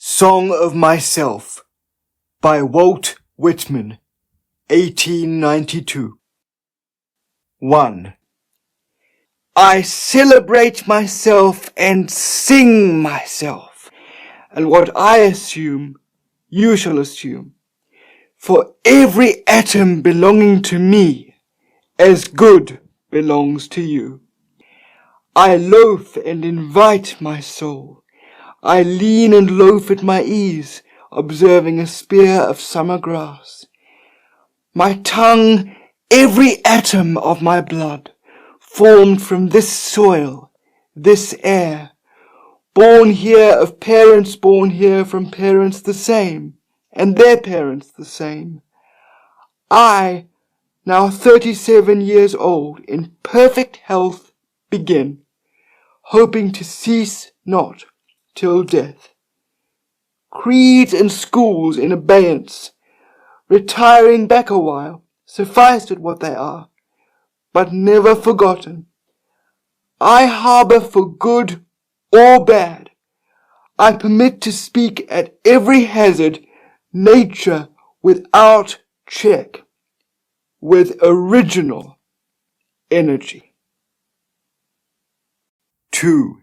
Song of Myself by Walt Whitman, 1892. 1. I celebrate myself and sing myself, and what I assume, you shall assume. For every atom belonging to me, as good belongs to you. I loaf and invite my soul. I lean and loaf at my ease, observing a spear of summer grass. My tongue, every atom of my blood, formed from this soil, this air, born here of parents born here from parents the same, and their parents the same. I, now 37 years old, in perfect health, begin, hoping to cease not till death. Creeds and schools in abeyance, retiring back a while, suffice at what they are, but never forgotten. I harbour for good or bad. I permit to speak at every hazard nature without check, with original energy. 2.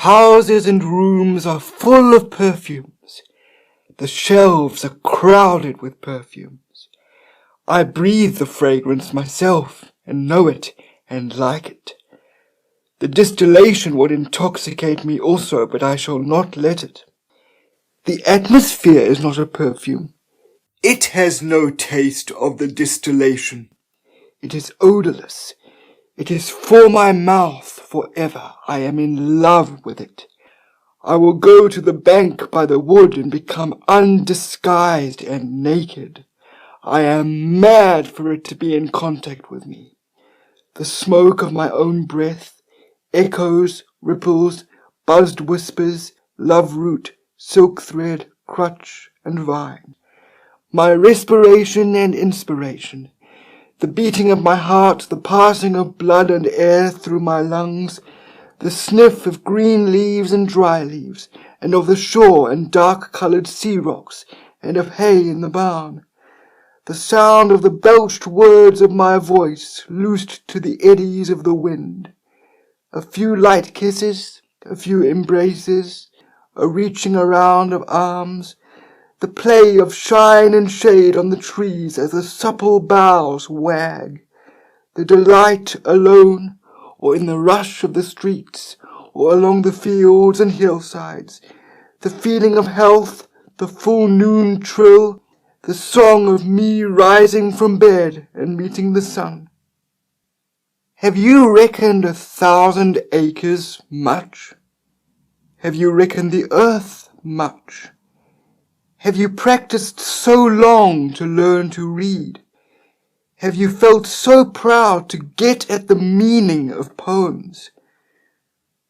Houses and rooms are full of perfumes. The shelves are crowded with perfumes. I breathe the fragrance myself, and know it, and like it. The distillation would intoxicate me also, but I shall not let it. The atmosphere is not a perfume. It has no taste of the distillation. It is odorless. It is for my mouth forever. I am in love with it. I will go to the bank by the wood and become undisguised and naked. I am mad for it to be in contact with me. The smoke of my own breath, echoes, ripples, buzzed whispers, love root, silk thread, crutch, and vine. My respiration and inspiration. The beating of my heart, the passing of blood and air through my lungs, the sniff of green leaves and dry leaves, and of the shore and dark-coloured sea rocks, and of hay in the barn. The sound of the belched words of my voice, loosed to the eddies of the wind. A few light kisses, a few embraces, a reaching around of arms, the play of shine and shade on the trees as the supple boughs wag, the delight alone, or in the rush of the streets, or along the fields and hillsides, the feeling of health, the full noon trill, the song of me rising from bed and meeting the sun. Have you reckoned 1,000 acres much? Have you reckoned the earth much? Have you practiced so long to learn to read? Have you felt so proud to get at the meaning of poems?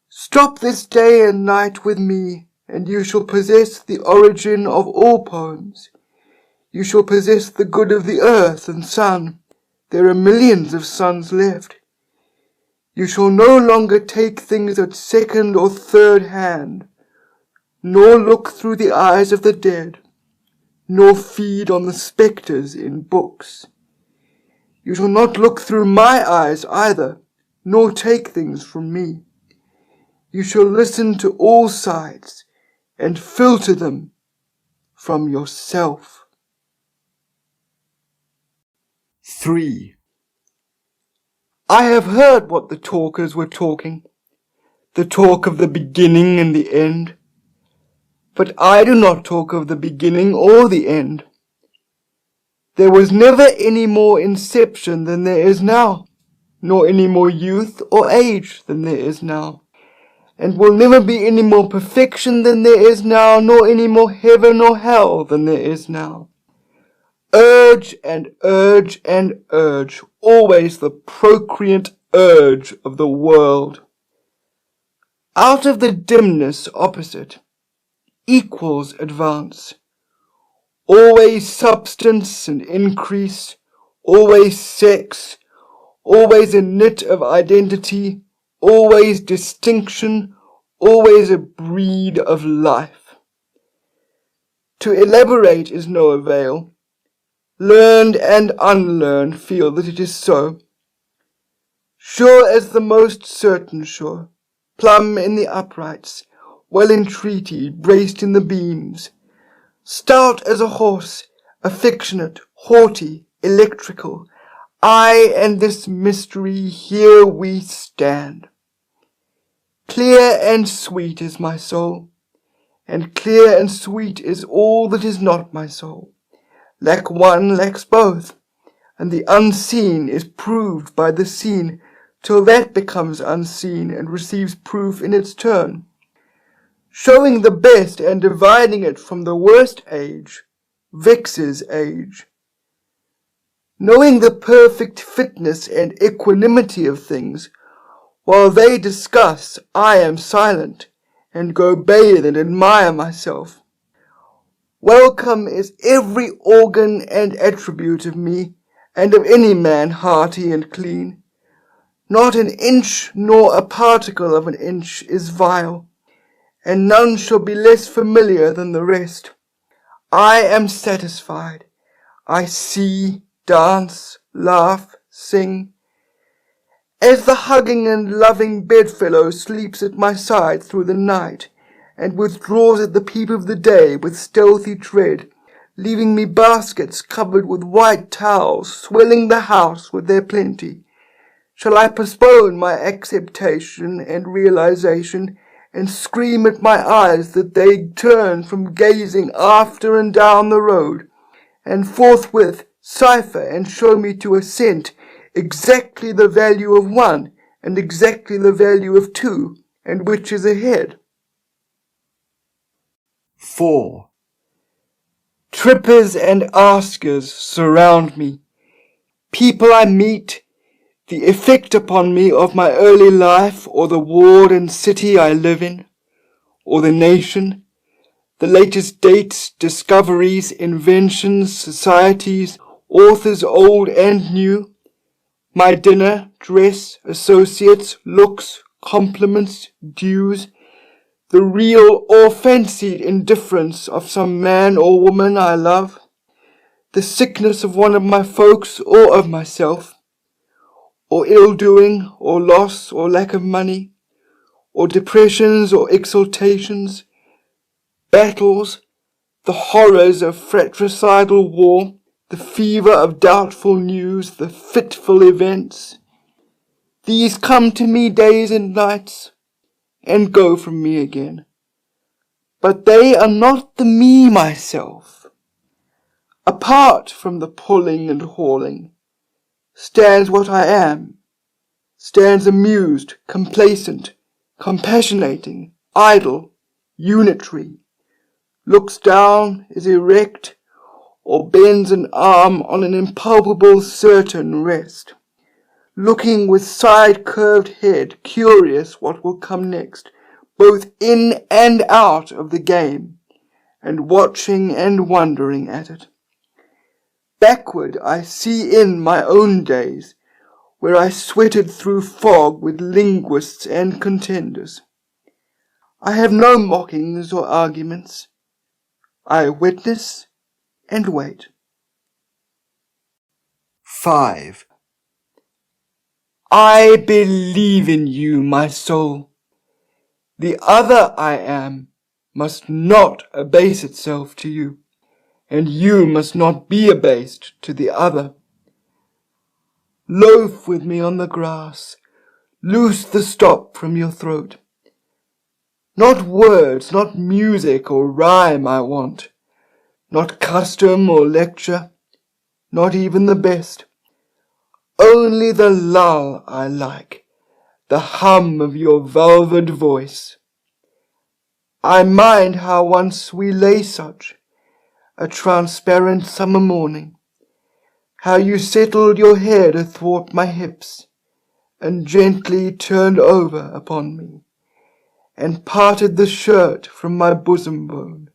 Stop this day and night with me, and you shall possess the origin of all poems. You shall possess the good of the earth and sun. There are millions of suns left. You shall no longer take things at second or third hand, nor look through the eyes of the dead, nor feed on the spectres in books. You shall not look through my eyes either, nor take things from me. You shall listen to all sides, and filter them from yourself. 3. I have heard what the talkers were talking, the talk of the beginning and the end. But I do not talk of the beginning or the end. There was never any more inception than there is now, nor any more youth or age than there is now, and will never be any more perfection than there is now, nor any more heaven or hell than there is now. Urge and urge and urge, always the procreant urge of the world. Out of the dimness opposite, equals advance. Always substance and increase, always sex, always a knit of identity, always distinction, always a breed of life. To elaborate is no avail. Learned and unlearned feel that it is so. Sure as the most certain shore, plumb in the uprights, well entreated, braced in the beams, stout as a horse, affectionate, haughty, electrical, I and this mystery, here we stand. Clear and sweet is my soul, and clear and sweet is all that is not my soul. Lack one lacks both, and the unseen is proved by the seen, till that becomes unseen and receives proof in its turn. Showing the best and dividing it from the worst age, vexes age. Knowing the perfect fitness and equanimity of things, while they discuss, I am silent, and go bathe and admire myself. Welcome is every organ and attribute of me, and of any man hearty and clean. Not an inch nor a particle of an inch is vile, and none shall be less familiar than the rest. I am satisfied. I see, dance, laugh, sing. As the hugging and loving bedfellow sleeps at my side through the night, and withdraws at the peep of the day with stealthy tread, leaving me baskets covered with white towels, swelling the house with their plenty, shall I postpone my acceptation and realization, and scream at my eyes that they turn from gazing after and down the road, and forthwith cipher and show me to a cent exactly the value of one, and exactly the value of two, and which is ahead? 4. Trippers and askers surround me. People I meet, the effect upon me of my early life, or the ward and city I live in, or the nation, the latest dates, discoveries, inventions, societies, authors old and new, my dinner, dress, associates, looks, compliments, dues, the real or fancied indifference of some man or woman I love, the sickness of one of my folks or of myself, or ill-doing, or loss, or lack of money, or depressions or exaltations, battles, the horrors of fratricidal war, the fever of doubtful news, the fitful events. These come to me days and nights, and go from me again. But they are not the me myself. Apart from the pulling and hauling, stands what I am, stands amused, complacent, compassionating, idle, unitary, looks down, is erect, or bends an arm on an impalpable certain rest, looking with side-curved head, curious what will come next, both in and out of the game, and watching and wondering at it. Backward I see in my own days, where I sweated through fog with linguists and contenders. I have no mockings or arguments. I witness and wait. 5. I believe in you, my soul. The other I am must not abase itself to you, and you must not be abased to the other. Loaf with me on the grass, loose the stop from your throat. Not words, not music or rhyme I want, not custom or lecture, not even the best. Only the lull I like, the hum of your velvet voice. I mind how once we lay such, a transparent summer morning, how you settled your head athwart my hips, and gently turned over upon me, and parted the shirt from my bosom bone,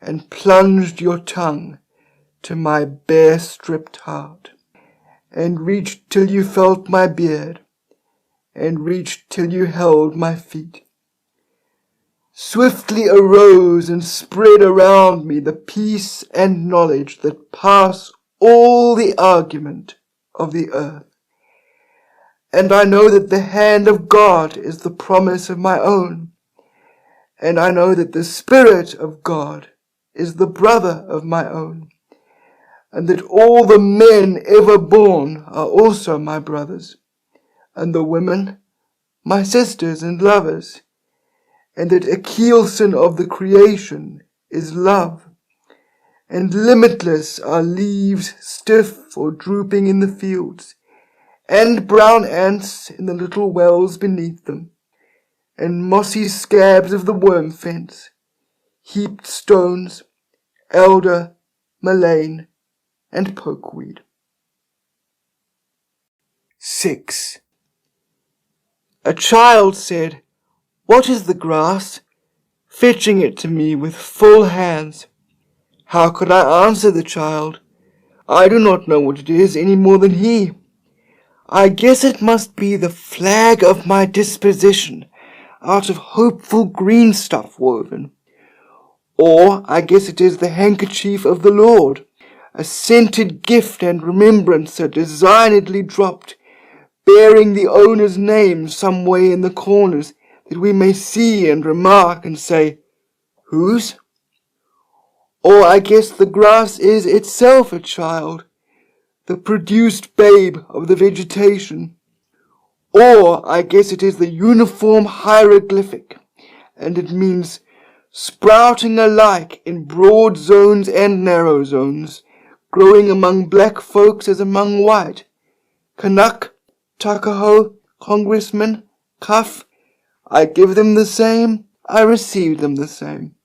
and plunged your tongue to my bare-stripped heart, and reached till you felt my beard, and reached till you held my feet, swiftly arose and spread around me the peace and knowledge that pass all the argument of the earth. And I know that the hand of God is the promise of my own, and I know that the Spirit of God is the brother of my own, and that all the men ever born are also my brothers, and the women my sisters and lovers, and that a keelson of the creation is love, and limitless are leaves stiff or drooping in the fields, and brown ants in the little wells beneath them, and mossy scabs of the worm fence, heaped stones, elder, mullein, and pokeweed. 6. A child said, "What is the grass?" fetching it to me with full hands. How could I answer the child? I do not know what it is any more than he. I guess it must be the flag of my disposition, out of hopeful green stuff woven. Or I guess it is the handkerchief of the Lord, a scented gift and remembrancer designedly dropped, bearing the owner's name some way in the corners, that we may see and remark and say, "Whose?" Or I guess the grass is itself a child, the produced babe of the vegetation. Or I guess it is the uniform hieroglyphic, and it means sprouting alike in broad zones and narrow zones, growing among black folks as among white, Canuck, Tuckahoe, Congressman, Cuff. I give them the same, I receive them the same.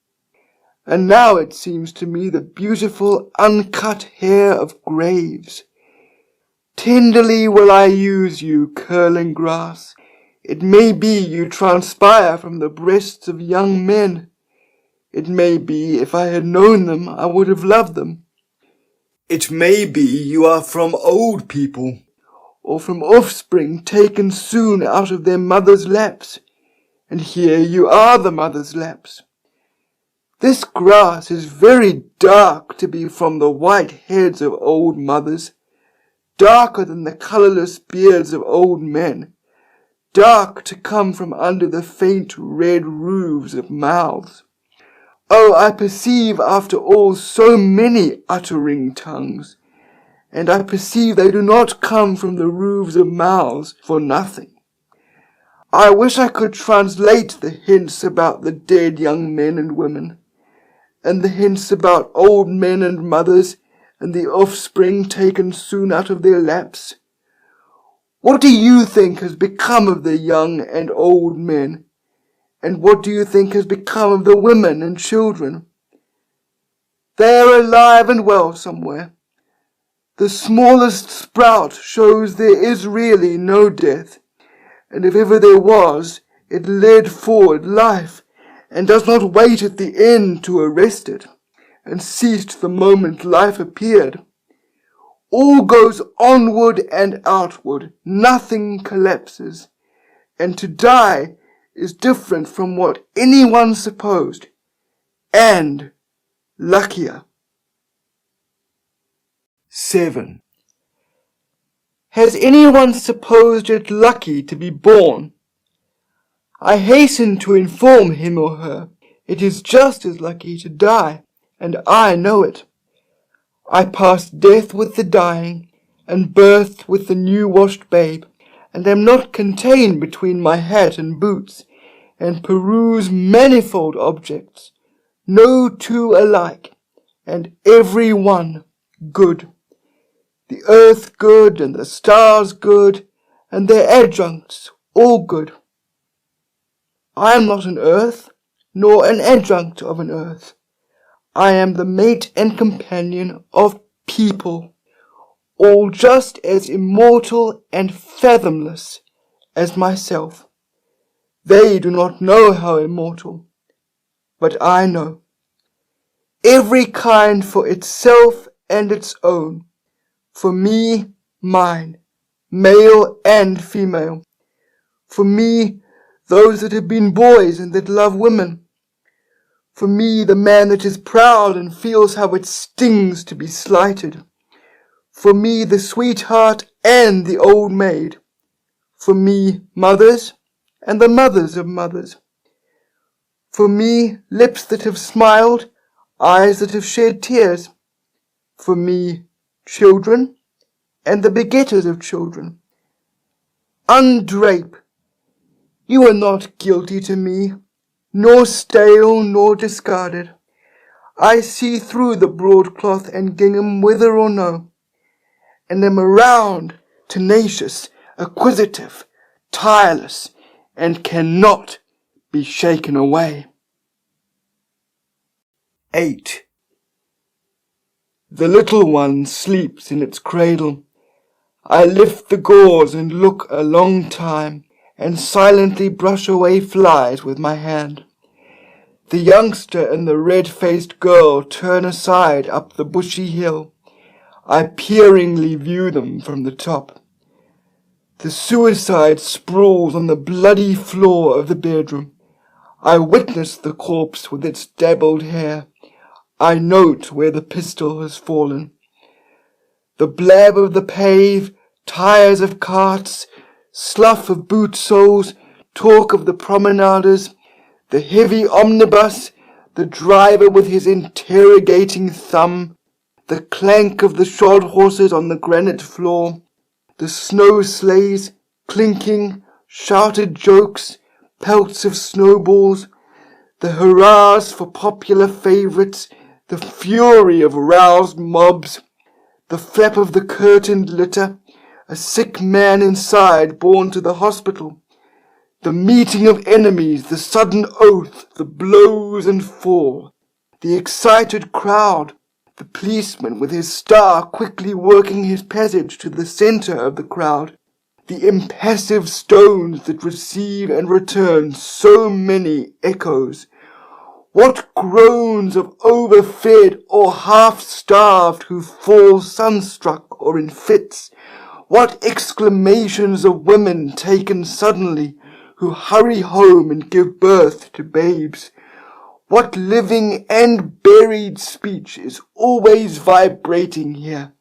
And now it seems to me the beautiful uncut hair of graves. Tenderly will I use you, curling grass. It may be you transpire from the breasts of young men. It may be, if I had known them, I would have loved them. It may be you are from old people, or from offspring taken soon out of their mother's laps, and here you are the mother's laps. This grass is very dark to be from the white heads of old mothers, darker than the colourless beards of old men, dark to come from under the faint red roofs of mouths. Oh, I perceive after all so many uttering tongues, and I perceive they do not come from the roofs of mouths for nothing. I wish I could translate the hints about the dead young men and women, and the hints about old men and mothers, and the offspring taken soon out of their laps. What do you think has become of the young and old men? And what do you think has become of the women and children? They are alive and well somewhere. The smallest sprout shows there is really no death, and if ever there was, it led forward life, and does not wait at the end to arrest it, and ceased the moment life appeared. All goes onward and outward, nothing collapses, and to die is different from what anyone supposed, and luckier. 7. Has anyone supposed it lucky to be born? I hasten to inform him or her it is just as lucky to die, and I know it. I pass death with the dying, and birth with the new-washed babe, and am not contained between my hat and boots, and peruse manifold objects, no two alike, and every one good. The earth good, and the stars good, and their adjuncts all good. I am not an earth, nor an adjunct of an earth. I am the mate and companion of people, all just as immortal and fathomless as myself. They do not know how immortal, but I know. Every kind for itself and its own, for me, mine, male and female. For me, those that have been boys and that love women, For me, the man that is proud and feels how it stings to be slighted. For me, the sweetheart and the old maid. For me, mothers and the mothers of mothers. For me, lips that have smiled, eyes that have shed tears. For me, children and the begetters of children. Undrape. You are not guilty to me, nor stale nor discarded. I see through the broadcloth and gingham whether or no, and am around, tenacious, acquisitive, tireless, and cannot be shaken away. 8. The little one sleeps in its cradle. I lift the gauze and look a long time, and silently brush away flies with my hand. The youngster and the red-faced girl turn aside up the bushy hill. I peeringly view them from the top. The suicide sprawls on the bloody floor of the bedroom. I witness the corpse with its dabbled hair. I note where the pistol has fallen. The blab of the pave, tires of carts, slough of boot soles, talk of the promenaders, the heavy omnibus, the driver with his interrogating thumb, the clank of the shod horses on the granite floor, the snow sleighs, clinking, shouted jokes, pelts of snowballs, the hurrahs for popular favourites, the fury of roused mobs, the flap of the curtained litter, a sick man inside borne to the hospital, the meeting of enemies, the sudden oath, the blows and fall, the excited crowd, the policeman with his star quickly working his passage to the centre of the crowd, the impassive stones that receive and return so many echoes. What groans of overfed or half-starved who fall sunstruck or in fits! What exclamations of women taken suddenly, who hurry home and give birth to babes! What living and buried speech is always vibrating here!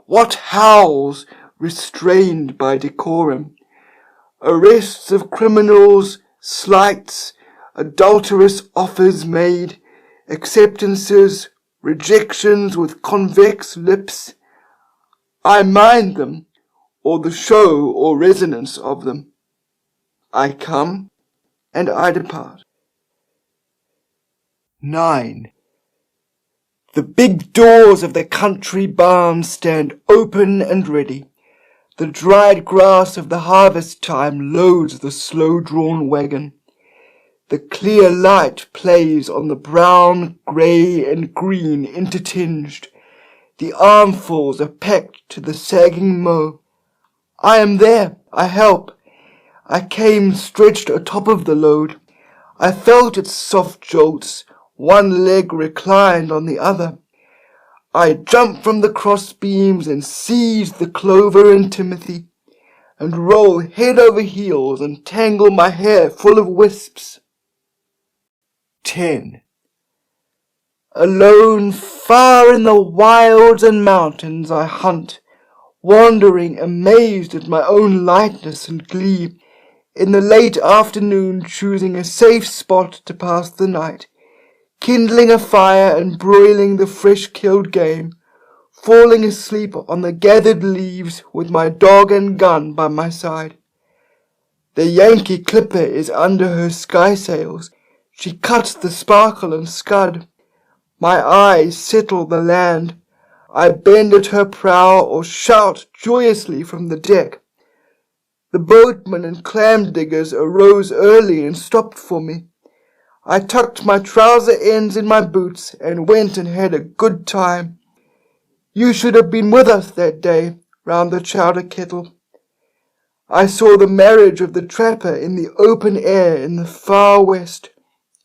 What howls, restrained by decorum! Arrests of criminals, slights, adulterous offers made, acceptances, rejections with convex lips. I mind them, or the show or resonance of them. I come, and I depart. 9. The big doors of the country barn stand open and ready. The dried grass of the harvest time loads the slow-drawn wagon. The clear light plays on the brown, grey, and green intertinged. The armfuls are packed to the sagging mow. I am there. I help. I came stretched atop of the load. I felt its soft jolts, one leg reclined on the other. I jump from the cross beams and seize the clover and timothy, and roll head over heels and tangle my hair full of wisps. 10. Alone, far in the wilds and mountains, I hunt, wandering amazed at my own lightness and glee, in the late afternoon choosing a safe spot to pass the night, kindling a fire and broiling the fresh-killed game, falling asleep on the gathered leaves with my dog and gun by my side. The Yankee clipper is under her skysails. She cuts the sparkle and scud. My eyes settle the land. I bend at her prow or shout joyously from the deck. The boatmen and clam diggers arose early and stopped for me. I tucked my trouser ends in my boots and went and had a good time. You should have been with us that day round the chowder kettle. I saw the marriage of the trapper in the open air in the far west.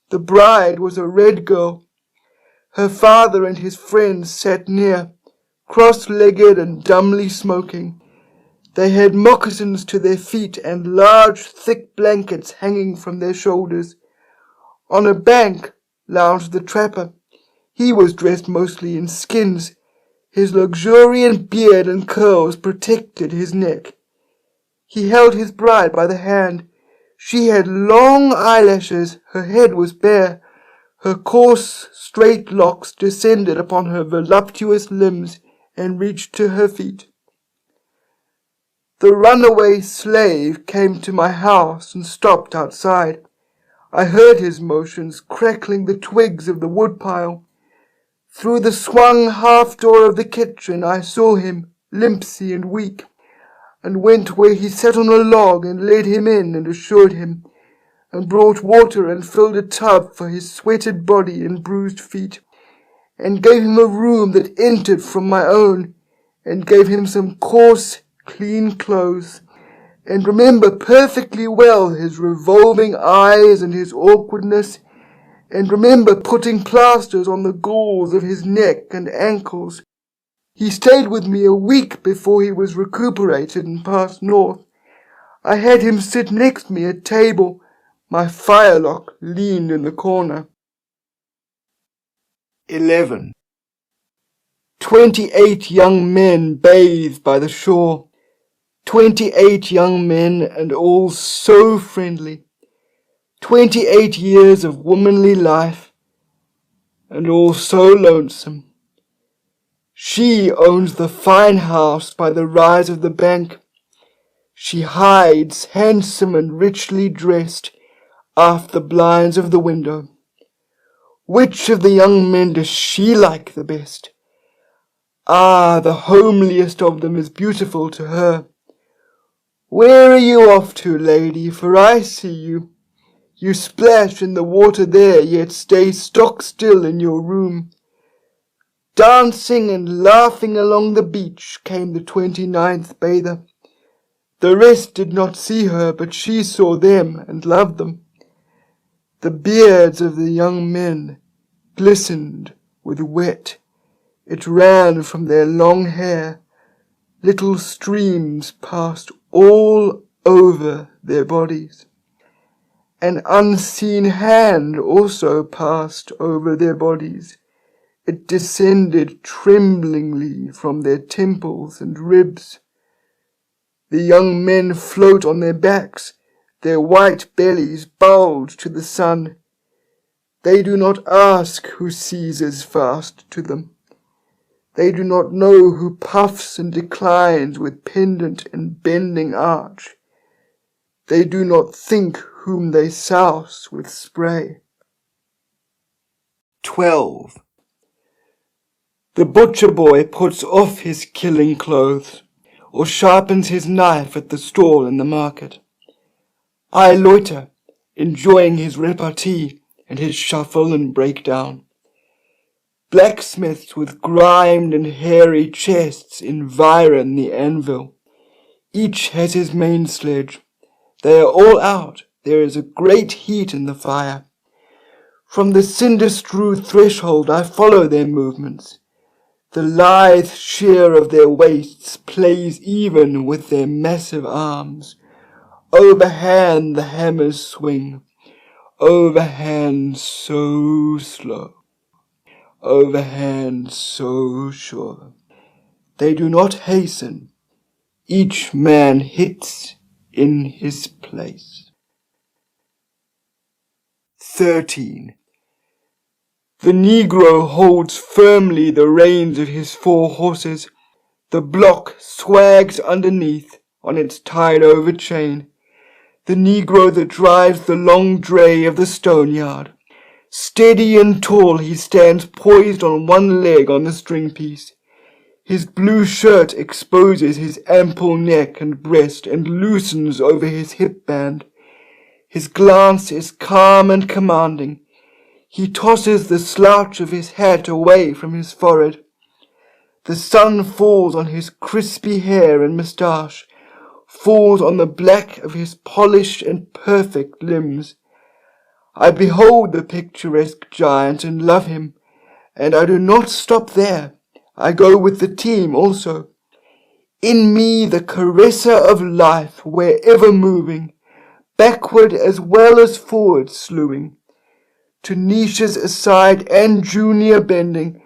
The bride was a red girl. Her father and his friends sat near, cross-legged and dumbly smoking. They had moccasins to their feet and large, thick blankets hanging from their shoulders. On a bank, lounged the trapper. He was dressed mostly in skins. His luxuriant beard and curls protected his neck. He held his bride by the hand. She had long eyelashes, her head was bare, her coarse, straight locks descended upon her voluptuous limbs and reached to her feet. The runaway slave came to my house and stopped outside. I heard his motions, crackling the twigs of the woodpile. Through the swung half-door of the kitchen I saw him, limpsy and weak, and went where he sat on a log and led him in and assured him, and brought water and filled a tub for his sweated body and bruised feet, and gave him a room that entered from my own, and gave him some coarse, clean clothes, and remember perfectly well his revolving eyes and his awkwardness, and remember putting plasters on the galls of his neck and ankles. He stayed with me a week before he was recuperated and passed north. I had him sit next me at table. My firelock leaned in the corner. 11. 28 young men bathed by the shore. 28 young men, and all so friendly. 28 years of womanly life, and all so lonesome. She owns the fine house by the rise of the bank. She hides, handsome and richly dressed, aft the blinds of the window. Which of the young men does she like the best? Ah, the homeliest of them is beautiful to her. Where are you off to, lady? For I see you. You splash in the water there, yet stay stock still in your room. Dancing and laughing along the beach came the 29th bather. The rest did not see her, but she saw them and loved them. The beards of the young men glistened with wet. It ran from their long hair. Little streams passed all over their bodies. An unseen hand also passed over their bodies. It descended tremblingly from their temples and ribs. The young men float on their backs, their white bellies bulge to the sun. They do not ask who seizes fast to them. They do not know who puffs and declines with pendant and bending arch. They do not think whom they souse with spray. 12. The butcher boy puts off his killing clothes, or sharpens his knife at the stall in the market. I loiter, enjoying his repartee and his shuffle and breakdown. Blacksmiths with grimed and hairy chests environ the anvil. Each has his main sledge. They are all out. There is a great heat in the fire. From the cinder-strewed threshold I follow their movements. The lithe sheer of their waists plays even with their massive arms. Overhand the hammers swing. Overhand so slow. Overhand so sure. They do not hasten. Each man hits in his place. 13. The Negro holds firmly the reins of his 4 horses. The block swags underneath on its tied-over chain. The Negro that drives the long dray of the stone yard. Steady and tall he stands poised on one leg on the string piece. His blue shirt exposes his ample neck and breast and loosens over his hip band. His glance is calm and commanding. He tosses the slouch of his hat away from his forehead. The sun falls on his crispy hair and moustache, falls on the black of his polished and perfect limbs. I behold the picturesque giant and love him, and I do not stop there. I go with the team also. In me the caresser of life, wherever moving, backward as well as forward slewing. to niches aside and junior bending,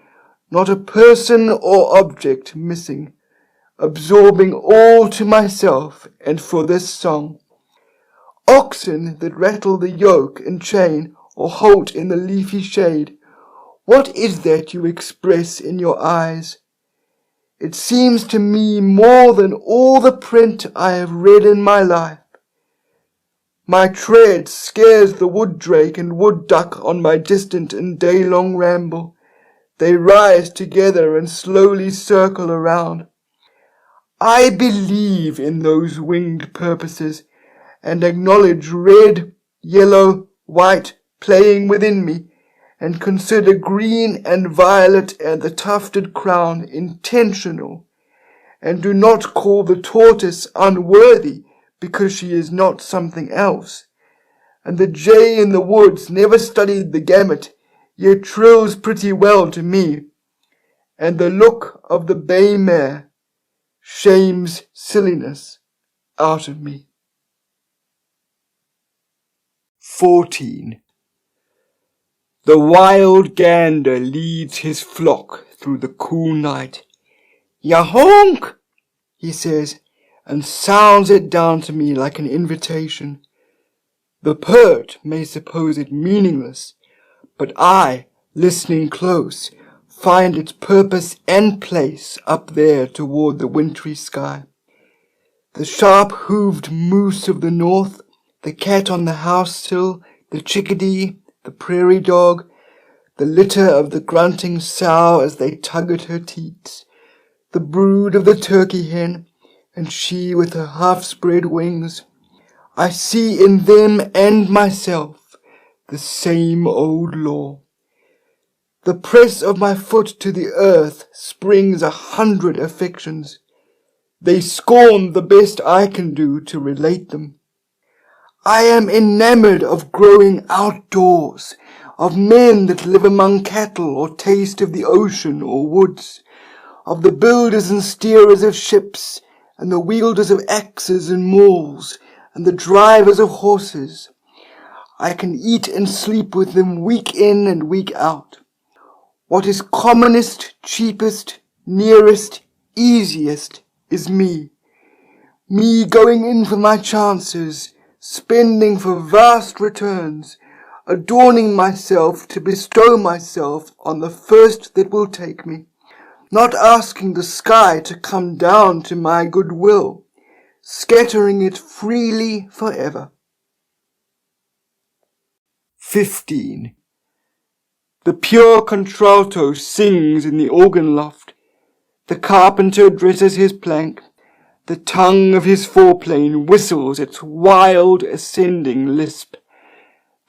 not a person or object missing, absorbing all to myself and for this song. Oxen that rattle the yoke and chain, or halt in the leafy shade, what is that you express in your eyes? It seems to me more than all the print I have read in my life. My tread scares the wood drake and wood duck on my distant and day-long ramble. They rise together and slowly circle around. I believe in those winged purposes, and acknowledge red, yellow, white playing within me, and consider green and violet and the tufted crown intentional, and do not call the tortoise unworthy because she is not something else. And the jay in the woods never studied the gamut, yet trills pretty well to me, and the look of the bay mare shames silliness out of me. 14. The wild gander leads his flock through the cool night. "Yahonk!" he says, and sounds it down to me like an invitation. The poet may suppose it meaningless, but I, listening close, find its purpose and place up there toward the wintry sky. The sharp-hooved moose of the north, the cat on the house sill, the chickadee, the prairie dog, the litter of the grunting sow as they tug at her teats, the brood of the turkey hen, and she with her half-spread wings. I see in them and myself the same old law. The press of my foot to the earth springs 100 affections. They scorn the best I can do to relate them. I am enamored of growing outdoors, of men that live among cattle or taste of the ocean or woods, of the builders and steerers of ships, and the wielders of axes and mauls, and the drivers of horses. I can eat and sleep with them week in and week out. What is commonest, cheapest, nearest, easiest is me. Me going in for my chances, spending for vast returns, adorning myself to bestow myself on the first that will take me, not asking the sky to come down to my good will, scattering it freely forever. 15. The pure contralto sings in the organ loft. The carpenter dresses his plank. The tongue of his foreplane whistles its wild ascending lisp.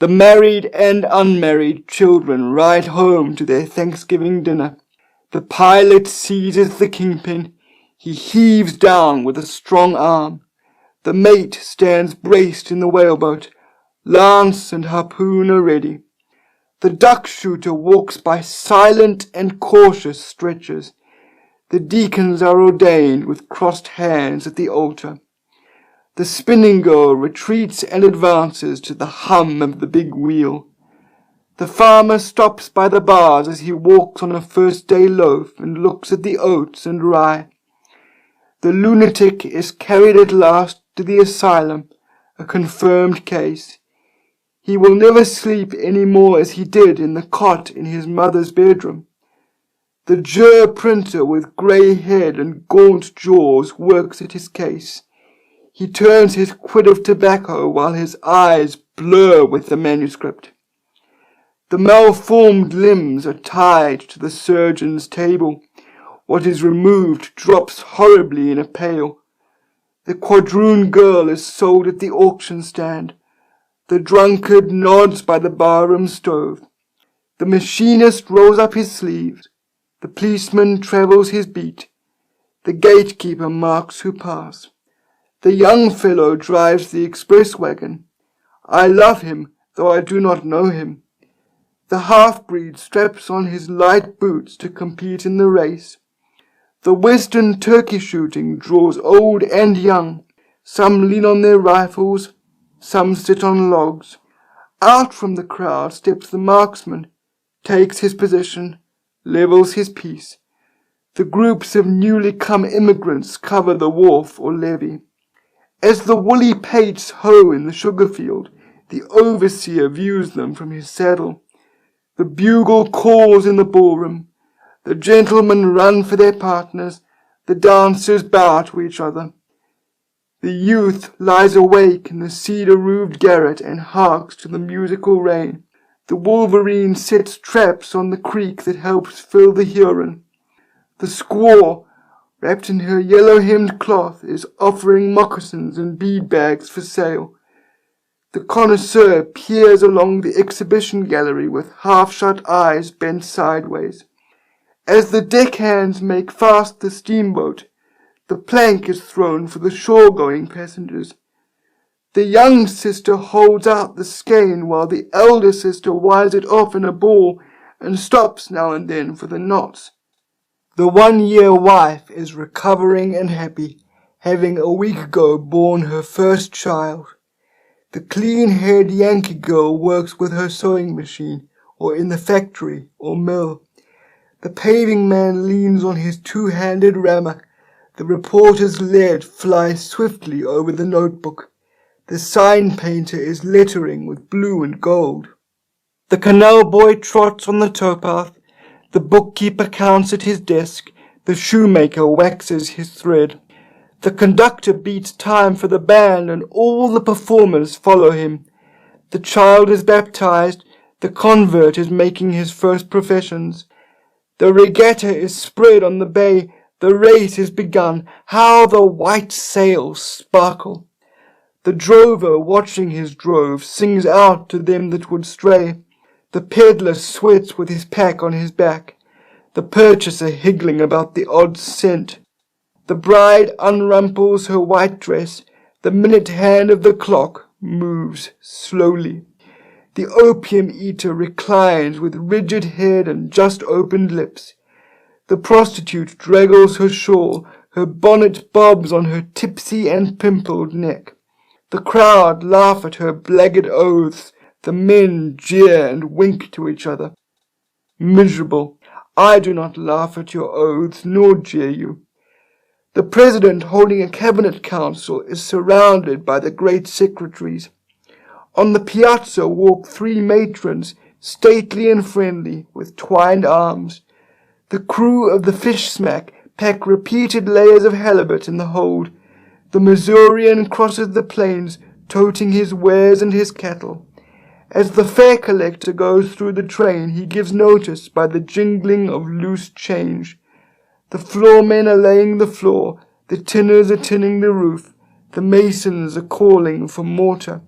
The married and unmarried children ride home to their Thanksgiving dinner. The pilot seizes the kingpin. He heaves down with a strong arm. The mate stands braced in the whaleboat. Lance and harpoon are ready. The duck shooter walks by silent and cautious stretches. The deacons are ordained with crossed hands at the altar. The spinning girl retreats and advances to the hum of the big wheel. The farmer stops by the bars as he walks on a first-day loaf and looks at the oats and rye. The lunatic is carried at last to the asylum, a confirmed case. He will never sleep any more as he did in the cot in his mother's bedroom. The jur printer with grey head and gaunt jaws works at his case. He turns his quid of tobacco while his eyes blur with the manuscript. The malformed limbs are tied to the surgeon's table. What is removed drops horribly in a pail. The quadroon girl is sold at the auction stand. The drunkard nods by the barroom stove. The machinist rolls up his sleeves. The policeman travels his beat. The gatekeeper marks who pass. The young fellow drives the express wagon. I love him, though I do not know him. The half-breed straps on his light boots to compete in the race. The western turkey shooting draws old and young. Some lean on their rifles, some sit on logs. Out from the crowd steps the marksman, takes his position, levels his piece. The groups of newly come immigrants cover the wharf or levee. As the woolly pates hoe in the sugar field, the overseer views them from his saddle. The bugle calls in the ballroom. The gentlemen run for their partners. The dancers bow to each other. The youth lies awake in the cedar-roofed garret and harks to the musical rain. The wolverine sets traps on the creek that helps fill the Huron. The squaw, wrapped in her yellow-hemmed cloth, is offering moccasins and bead bags for sale. The connoisseur peers along the exhibition gallery with half-shut eyes bent sideways. As the deckhands make fast the steamboat, the plank is thrown for the shore-going passengers. The young sister holds out the skein while the elder sister winds it off in a ball and stops now and then for the knots. The 1-year wife is recovering and happy, having a week ago borne her first child. The clean-haired Yankee girl works with her sewing machine, or in the factory or mill. The paving man leans on his two-handed rammer. The reporter's lead flies swiftly over the notebook. The sign painter is lettering with blue and gold. The canal boy trots on the towpath. The bookkeeper counts at his desk. The shoemaker waxes his thread. The conductor beats time for the band, and all the performers follow him. The child is baptized. The convert is making his first professions. The regatta is spread on the bay. The race is begun. How the white sails sparkle! The drover, watching his drove, sings out to them that would stray. The peddler sweats with his pack on his back. The purchaser higgling about the odd cent. The bride unrumples her white dress. The minute hand of the clock moves slowly. The opium eater reclines with rigid head and just opened lips. The prostitute draggles her shawl. Her bonnet bobs on her tipsy and pimpled neck. The crowd laugh at her blackguard oaths. The men jeer and wink to each other. Miserable, I do not laugh at your oaths, nor jeer you. The president, holding a cabinet council, is surrounded by the great secretaries. On the piazza walk 3 matrons, stately and friendly, with twined arms. The crew of the fish smack pack repeated layers of halibut in the hold. The Missourian crosses the plains, toting his wares and his cattle. As the fare collector goes through the train, he gives notice by the jingling of loose change. The floormen are laying the floor, the tinners are tinning the roof, the masons are calling for mortar.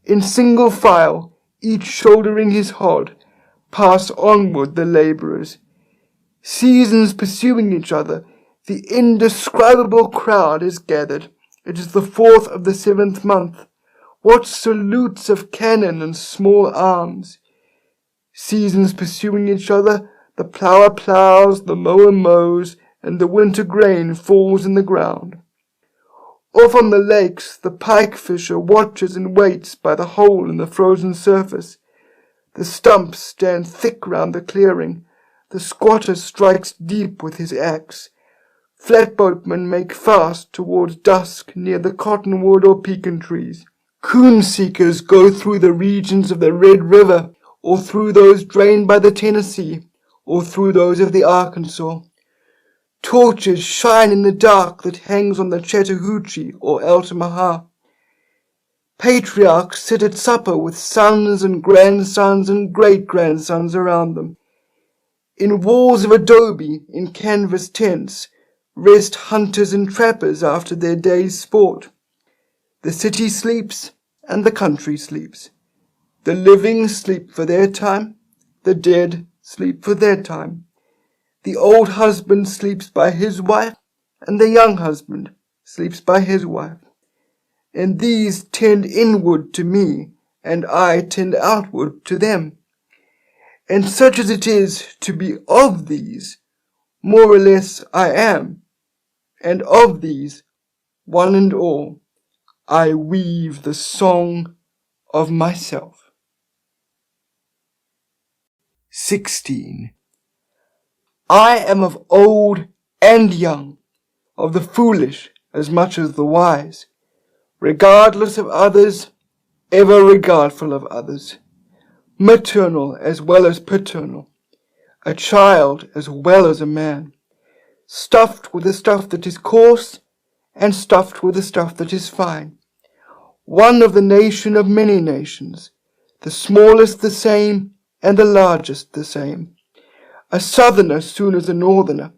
In single file, each shouldering his hod, pass onward the labourers. Seasons pursuing each other, the indescribable crowd is gathered. It is the 4th of the 7th month. What salutes of cannon and small arms! Seasons pursuing each other, the plougher ploughs, the mower mows, and the winter grain falls in the ground. Off on the lakes, the pike fisher watches and waits by the hole in the frozen surface. The stumps stand thick round the clearing. The squatter strikes deep with his axe. Flatboatmen make fast towards dusk near the cottonwood or pecan trees. Coon-seekers go through the regions of the Red River, or through those drained by the Tennessee, or through those of the Arkansas. Torches shine in the dark that hangs on the Chattahoochee or Altamaha. Patriarchs sit at supper with sons and grandsons and great-grandsons around them. In walls of adobe, in canvas tents, rest hunters and trappers after their day's sport. The city sleeps, and the country sleeps. The living sleep for their time, the dead sleep for their time. The old husband sleeps by his wife, and the young husband sleeps by his wife. And these tend inward to me, and I tend outward to them. And such as it is to be of these, more or less I am, and of these, one and all, I weave the song of myself. 16. I am of old and young, of the foolish as much as the wise, regardless of others, ever regardful of others, maternal as well as paternal, a child as well as a man, stuffed with the stuff that is coarse, and stuffed with the stuff that is fine, one of the nation of many nations, the smallest the same, and the largest the same, a southerner soon as a northerner,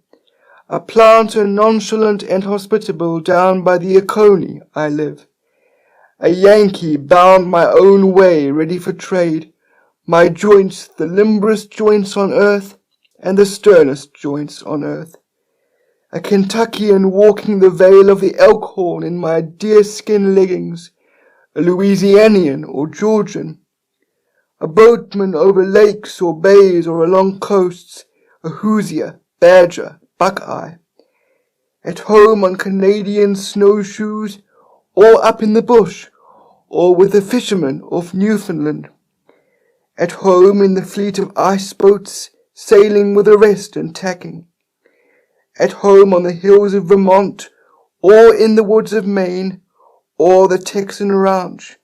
a planter nonchalant and hospitable down by the Oconee I live, a Yankee bound my own way ready for trade, my joints the limberest joints on earth, and the sternest joints on earth, a Kentuckian walking the vale of the Elkhorn in my deerskin leggings, a Louisianian or Georgian, a boatman over lakes or bays or along coasts, a Hoosier, Badger, Buckeye, at home on Canadian snowshoes, or up in the bush, or with the fishermen off Newfoundland, at home in the fleet of ice boats, sailing with the rest and tacking, at home on the hills of Vermont, or in the woods of Maine, or the Texan ranch,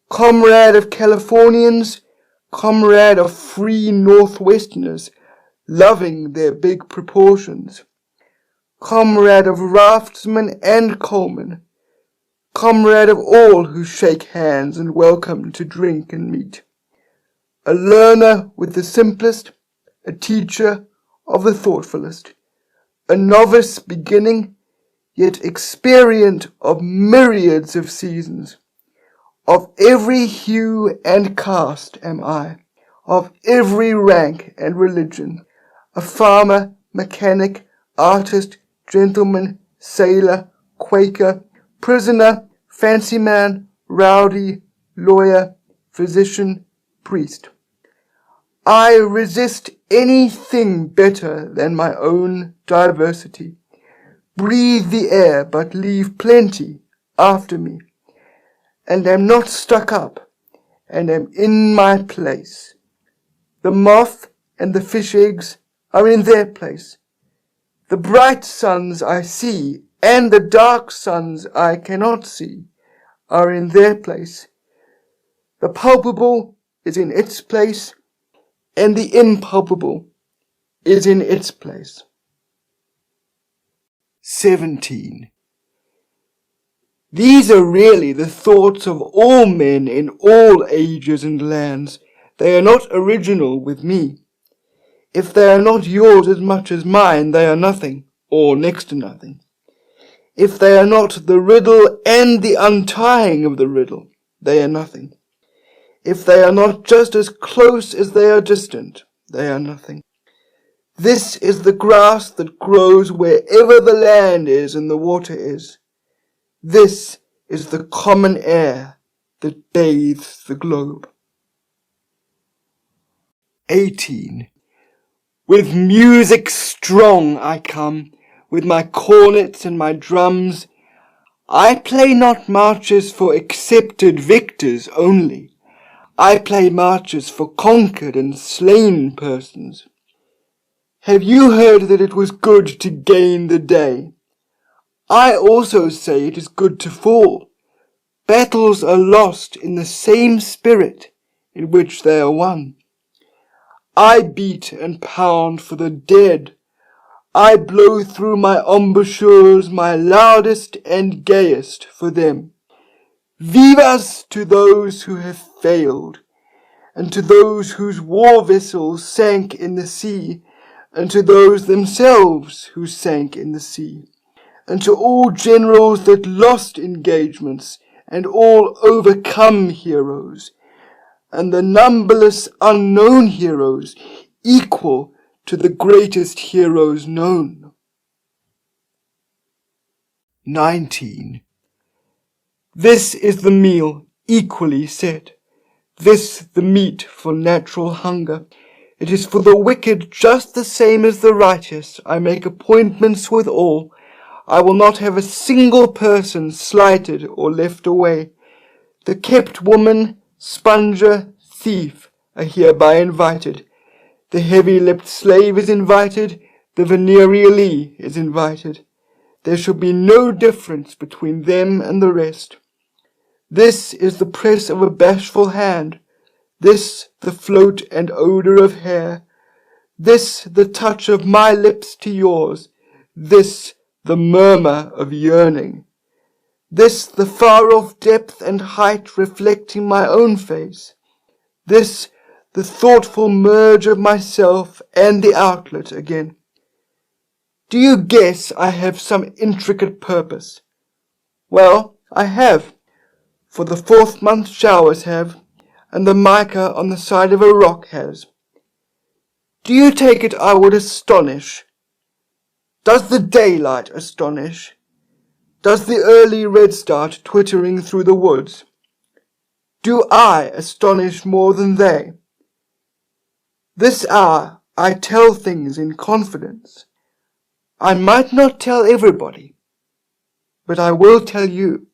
comrade of Californians, comrade of free Northwesterners, loving their big proportions, comrade of raftsmen and coalmen, comrade of all who shake hands and welcome to drink and meat, a learner with the simplest, a teacher of the thoughtfulest, a novice beginning, yet experient of myriads of seasons. Of every hue and caste am I, of every rank and religion, a farmer, mechanic, artist, gentleman, sailor, Quaker, prisoner, fancy man, rowdy, lawyer, physician, priest. I resist anything better than my own diversity. Breathe the air, but leave plenty after me, and am not stuck up, and am in my place. The moth and the fish eggs are in their place. The bright suns I see, and the dark suns I cannot see, are in their place. The palpable is in its place, and the impalpable is in its place. 17. These are really the thoughts of all men in all ages and lands. They are not original with me. If they are not yours as much as mine, they are nothing, or next to nothing. If they are not the riddle and the untying of the riddle, they are nothing. If they are not just as close as they are distant, they are nothing. This is the grass that grows wherever the land is and the water is. This is the common air that bathes the globe. 18. With music strong I come, with my cornets and my drums. I play not marches for accepted victors only. I play marches for conquered and slain persons. Have you heard that it was good to gain the day? I also say it is good to fall. Battles are lost in the same spirit in which they are won. I beat and pound for the dead. I blow through my embouchures my loudest and gayest for them. Vivas to those who have failed, and to those whose war vessels sank in the sea, and to those themselves who sank in the sea, and to all generals that lost engagements, and all overcome heroes, and the numberless unknown heroes equal to the greatest heroes known. 19. This is the meal equally set, this the meat for natural hunger. It is for the wicked just the same as the righteous. I make appointments with all. I will not have a single person slighted or left away. The kept woman, sponger, thief are hereby invited. The heavy-lipped slave is invited, the venereally is invited. There shall be no difference between them and the rest. This is the press of a bashful hand, this the float and odour of hair, this the touch of my lips to yours, this the murmur of yearning, this the far-off depth and height reflecting my own face, this the thoughtful merge of myself and the outlet again. Do you guess I have some intricate purpose? Well, I have, for the 4th month showers have, and the mica on the side of a rock has. Do you take it I would astonish? Does the daylight astonish? Does the early redstart twittering through the woods? Do I astonish more than they? This hour I tell things in confidence. I might not tell everybody, but I will tell you.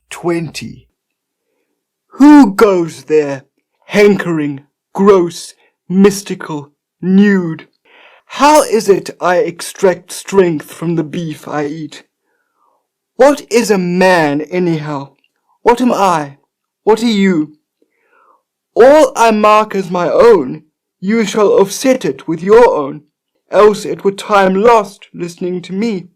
20. Who goes there, hankering, gross, mystical, nude? How is it I extract strength from the beef I eat? What is a man, anyhow? What am I? What are you? All I mark as my own, you shall offset it with your own, else it were time lost listening to me.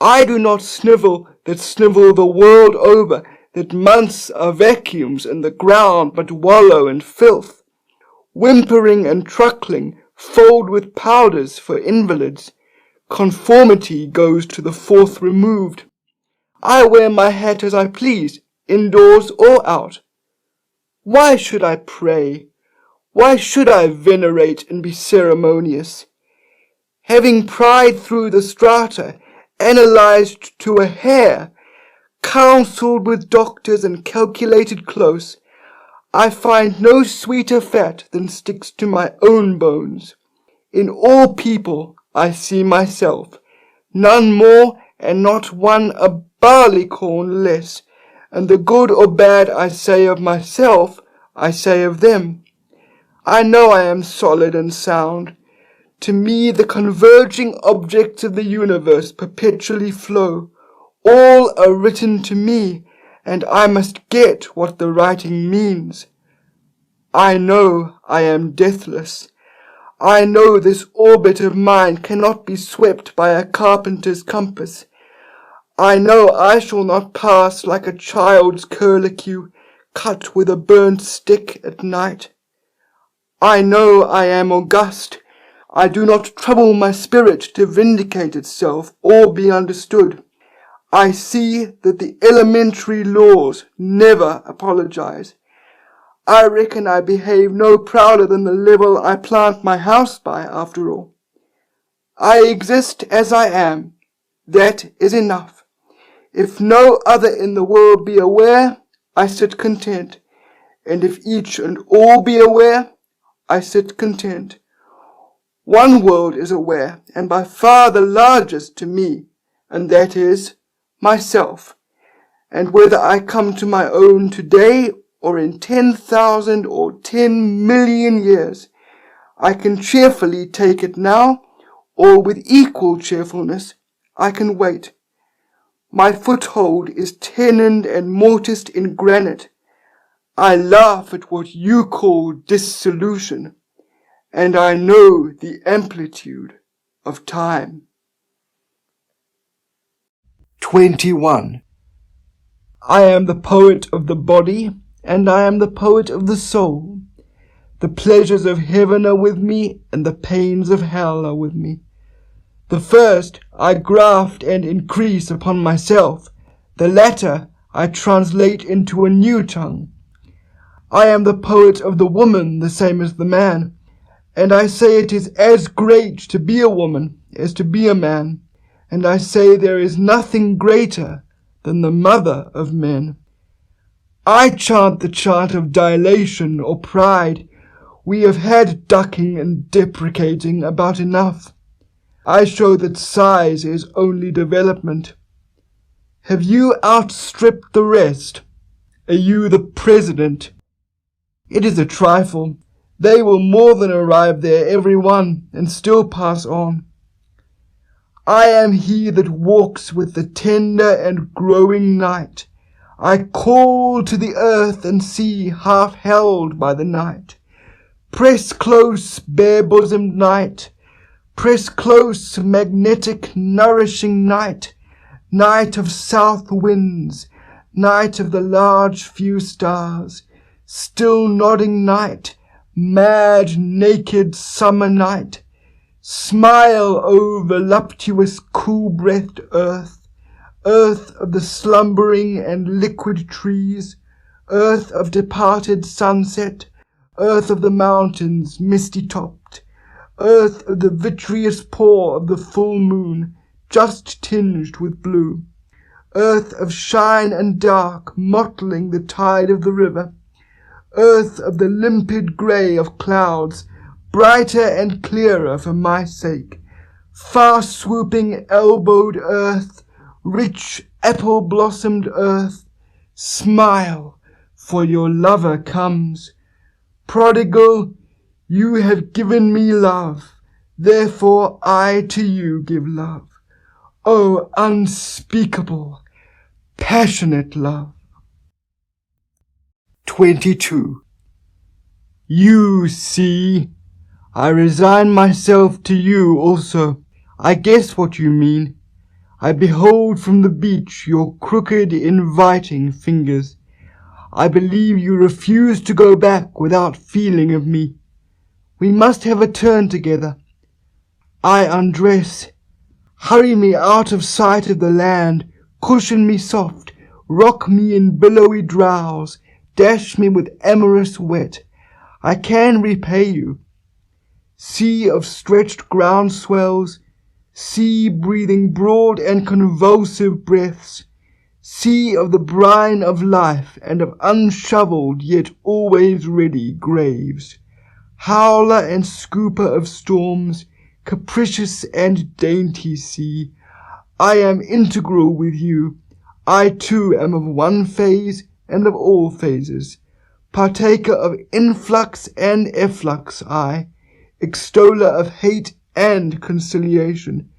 I do not snivel that snivel the world over, that months are vacuums and the ground but wallow in filth. Whimpering and truckling, fold with powders for invalids. Conformity goes to the 4th removed. I wear my hat as I please, indoors or out. Why should I pray? Why should I venerate and be ceremonious? Having pried through the strata, analyzed to a hair, counselled with doctors and calculated close, I find no sweeter fat than sticks to my own bones. In all people I see myself, none more and not one a barleycorn less, and the good or bad I say of myself, I say of them. I know I am solid and sound. To me the converging objects of the universe perpetually flow. All are written to me, and I must get what the writing means. I know I am deathless. I know this orbit of mine cannot be swept by a carpenter's compass. I know I shall not pass like a child's curlicue, cut with a burnt stick at night. I know I am august. I do not trouble my spirit to vindicate itself or be understood. I see that the elementary laws never apologize. I reckon I behave no prouder than the level I plant my house by, after all. I exist as I am. That is enough. If no other in the world be aware, I sit content, and if each and all be aware, I sit content. One world is aware, and by far the largest to me, and that is myself. And whether I come to my own today, or in 10,000 or 10,000,000 years, I can cheerfully take it now, or with equal cheerfulness, I can wait. My foothold is tenoned and mortised in granite. I laugh at what you call dissolution, and I know the amplitude of time. 21. I am the poet of the body, and I am the poet of the soul. The pleasures of heaven are with me, and the pains of hell are with me. The first I graft and increase upon myself, the latter I translate into a new tongue. I am the poet of the woman the same as the man, and I say it is as great to be a woman as to be a man, and I say there is nothing greater than the mother of men. I chant the chant of dilation or pride. We have had ducking and deprecating about enough. I show that size is only development. Have you outstripped the rest? Are you the president? It is a trifle. They will more than arrive there, every one, and still pass on. I am he that walks with the tender and growing night. I call to the earth and sea half held by the night. Press close, bare-bosomed night. Press close, magnetic, nourishing night. Night of south winds, night of the large few stars. Still nodding night, mad, naked summer night. Smile, O voluptuous, cool-breathed earth, earth of the slumbering and liquid trees, earth of departed sunset, earth of the mountains misty-topped, earth of the vitreous pour of the full moon, just tinged with blue, earth of shine and dark, mottling the tide of the river, earth of the limpid grey of clouds, brighter and clearer for my sake, far-swooping elbowed earth, rich apple-blossomed earth, smile, for your lover comes. Prodigal, you have given me love, therefore I to you give love. O unspeakable, passionate love. 22. You see, I resign myself to you also. I guess what you mean. I behold from the beach your crooked, inviting fingers. I believe you refuse to go back without feeling of me. We must have a turn together. I undress. Hurry me out of sight of the land. Cushion me soft. Rock me in billowy drowse. Dash me with amorous wet. I can repay you. Sea of stretched ground swells, sea breathing broad and convulsive breaths, sea of the brine of life and of unshovelled yet always ready graves, howler and scooper of storms, capricious and dainty sea, I am integral with you. I too am of one phase and of all phases, partaker of influx and efflux I, extoller of hate and conciliation,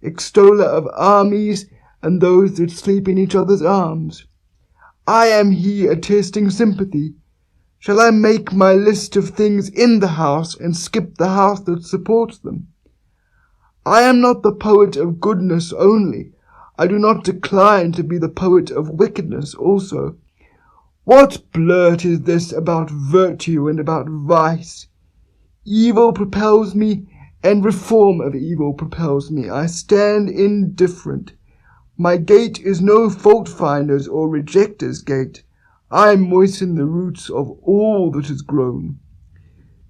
extoller of armies and those that sleep in each other's arms. I am he attesting sympathy. Shall I make my list of things in the house and skip the house that supports them? I am not the poet of goodness only. I do not decline to be the poet of wickedness also. What blurt is this about virtue and about vice? Evil propels me, and reform of evil propels me. I stand indifferent. My gait is no fault-finder's or rejecter's gait. I moisten the roots of all that is grown.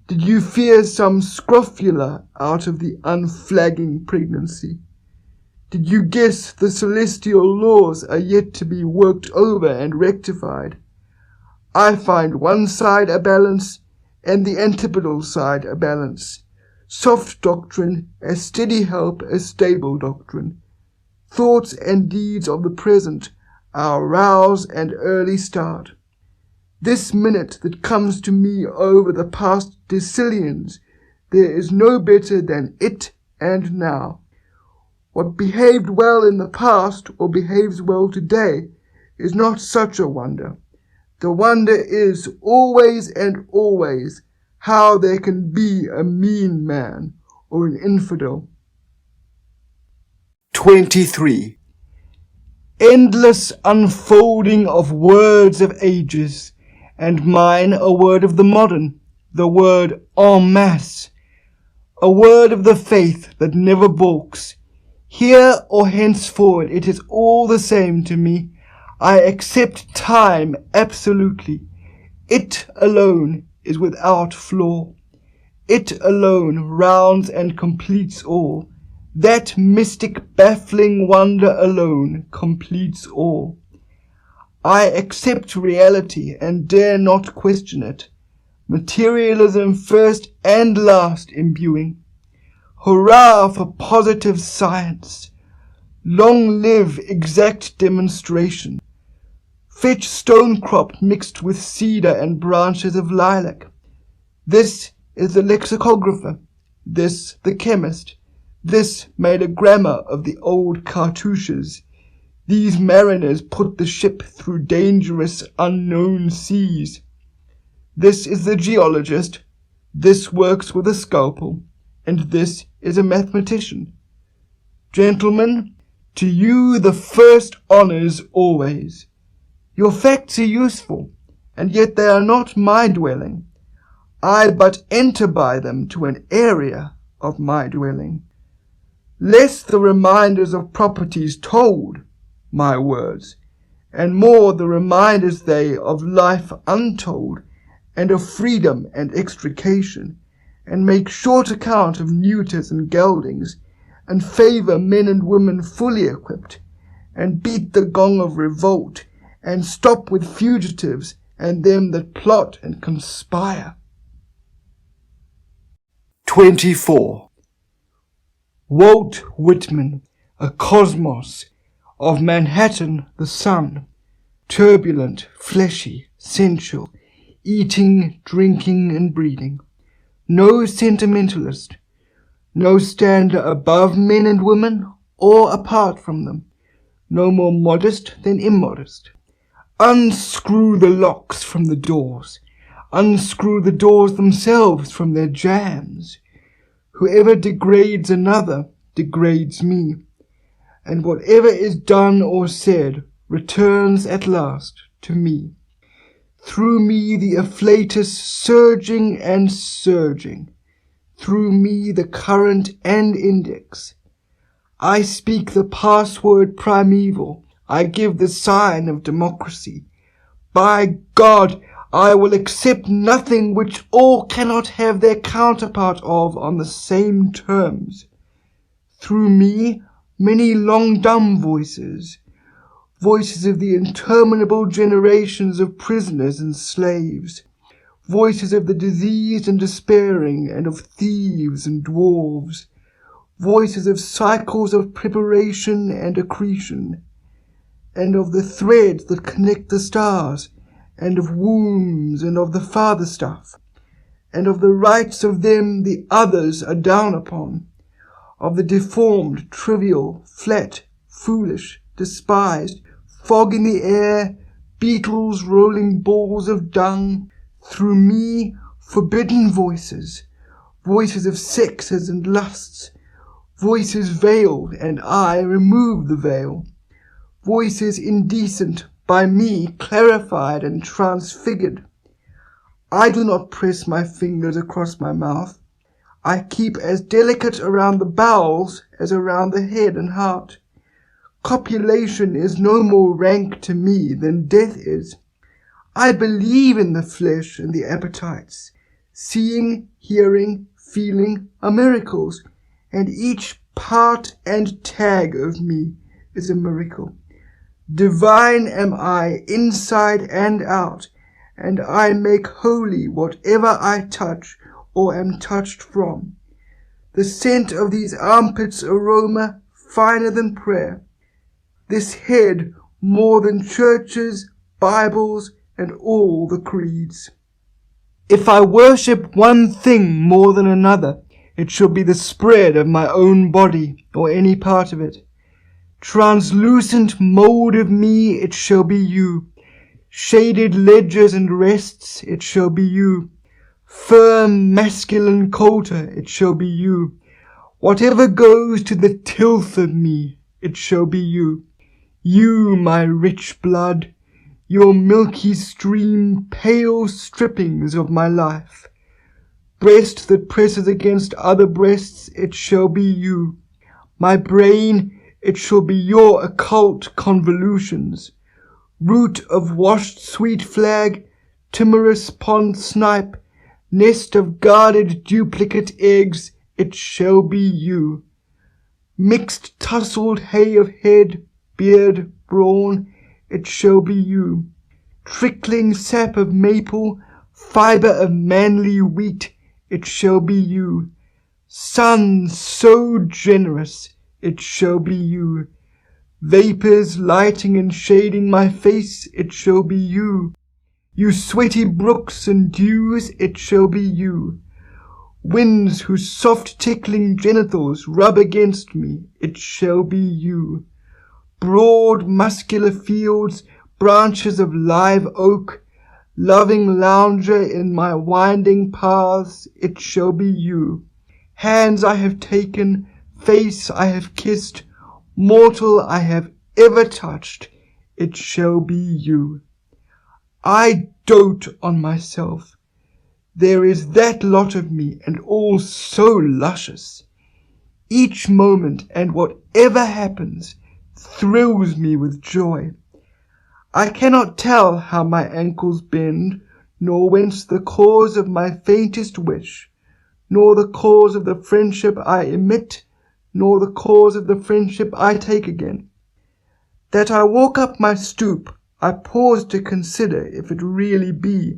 Did you fear some scrofula out of the unflagging pregnancy? Did you guess the celestial laws are yet to be worked over and rectified? I find one side a balance, and the antipodal side a balance. Soft doctrine, as steady help as stable doctrine. Thoughts and deeds of the present, our rouse and early start. This minute that comes to me over the past decillions, there is no better than it and now. What behaved well in the past or behaves well today is not such a wonder. The wonder is always and always how there can be a mean man or an infidel. 23. Endless unfolding of words of ages, and mine a word of the modern, the word en masse, a word of the faith that never balks. Here or henceforward it is all the same to me. I accept time absolutely. It alone is without flaw. It alone rounds and completes all. That mystic baffling wonder alone completes all. I accept reality and dare not question it. Materialism first and last imbuing. Hurrah for positive science! Long live exact demonstration! Fetch stonecrop mixed with cedar and branches of lilac. This is the lexicographer, this the chemist, this made a grammar of the old cartouches. These mariners put the ship through dangerous unknown seas. This is the geologist, this works with a scalpel, and this is a mathematician. Gentlemen, to you the first honours always. Your facts are useful, and yet they are not my dwelling. I but enter by them to an area of my dwelling. Less the reminders of properties told, my words, and more the reminders they of life untold, and of freedom and extrication, and make short account of neuters and geldings, and favour men and women fully equipped, and beat the gong of revolt, and stop with fugitives and them that plot and conspire. 24. Walt Whitman, a cosmos, of Manhattan the sun, turbulent, fleshy, sensual, eating, drinking, and breeding. No sentimentalist, no stander above men and women, or apart from them, no more modest than immodest. Unscrew the locks from the doors, unscrew the doors themselves from their jambs. Whoever degrades another degrades me, and whatever is done or said returns at last to me. Through me the afflatus surging and surging, through me the current and index. I speak the password primeval, I give the sign of democracy. By God, I will accept nothing which all cannot have their counterpart of on the same terms. Through me, many long dumb voices, voices of the interminable generations of prisoners and slaves, voices of the diseased and despairing, and of thieves and dwarves, voices of cycles of preparation and accretion, and of the threads that connect the stars, and of wombs, and of the father stuff, and of the rights of them the others are down upon, of the deformed, trivial, flat, foolish, despised, fog in the air, beetles rolling balls of dung. Through me, forbidden voices, voices of sexes and lusts, voices veiled, and I remove the veil, voices indecent, by me clarified and transfigured. I do not press my fingers across my mouth. I keep as delicate around the bowels as around the head and heart. Copulation is no more rank to me than death is. I believe in the flesh and the appetites. Seeing, hearing, feeling are miracles, and each part and tag of me is a miracle. Divine am I inside and out, and I make holy whatever I touch or am touched from. The scent of these armpits' aroma finer than prayer. This head more than churches, Bibles, and all the creeds. If I worship one thing more than another, it shall be the spread of my own body, or any part of it. Translucent mould of me, it shall be you. Shaded ledgers and rests, it shall be you. Firm masculine coulter, it shall be you. Whatever goes to the tilth of me, it shall be you. You, my rich blood, your milky stream, pale strippings of my life. Breast that presses against other breasts, it shall be you. My brain, it shall be your occult convolutions. Root of washed sweet flag, timorous pond snipe, nest of guarded duplicate eggs, it shall be you. Mixed tousled hay of head, beard, brawn, it shall be you. Trickling sap of maple, fibre of manly wheat, it shall be you. Sun so generous, it shall be you. Vapours lighting and shading my face, it shall be you. You sweaty brooks and dews, it shall be you. Winds whose soft tickling genitals rub against me, it shall be you. Broad muscular fields, branches of live oak, loving lounger in my winding paths, it shall be you. Hands I have taken, face I have kissed, mortal I have ever touched, it shall be you. I dote on myself. There is that lot of me, and all so luscious. Each moment, and whatever happens, thrills me with joy. I cannot tell how my ankles bend, nor whence the cause of my faintest wish, nor the cause of the friendship I emit, nor the cause of the friendship I take again. That I walk up my stoop, I pause to consider if it really be.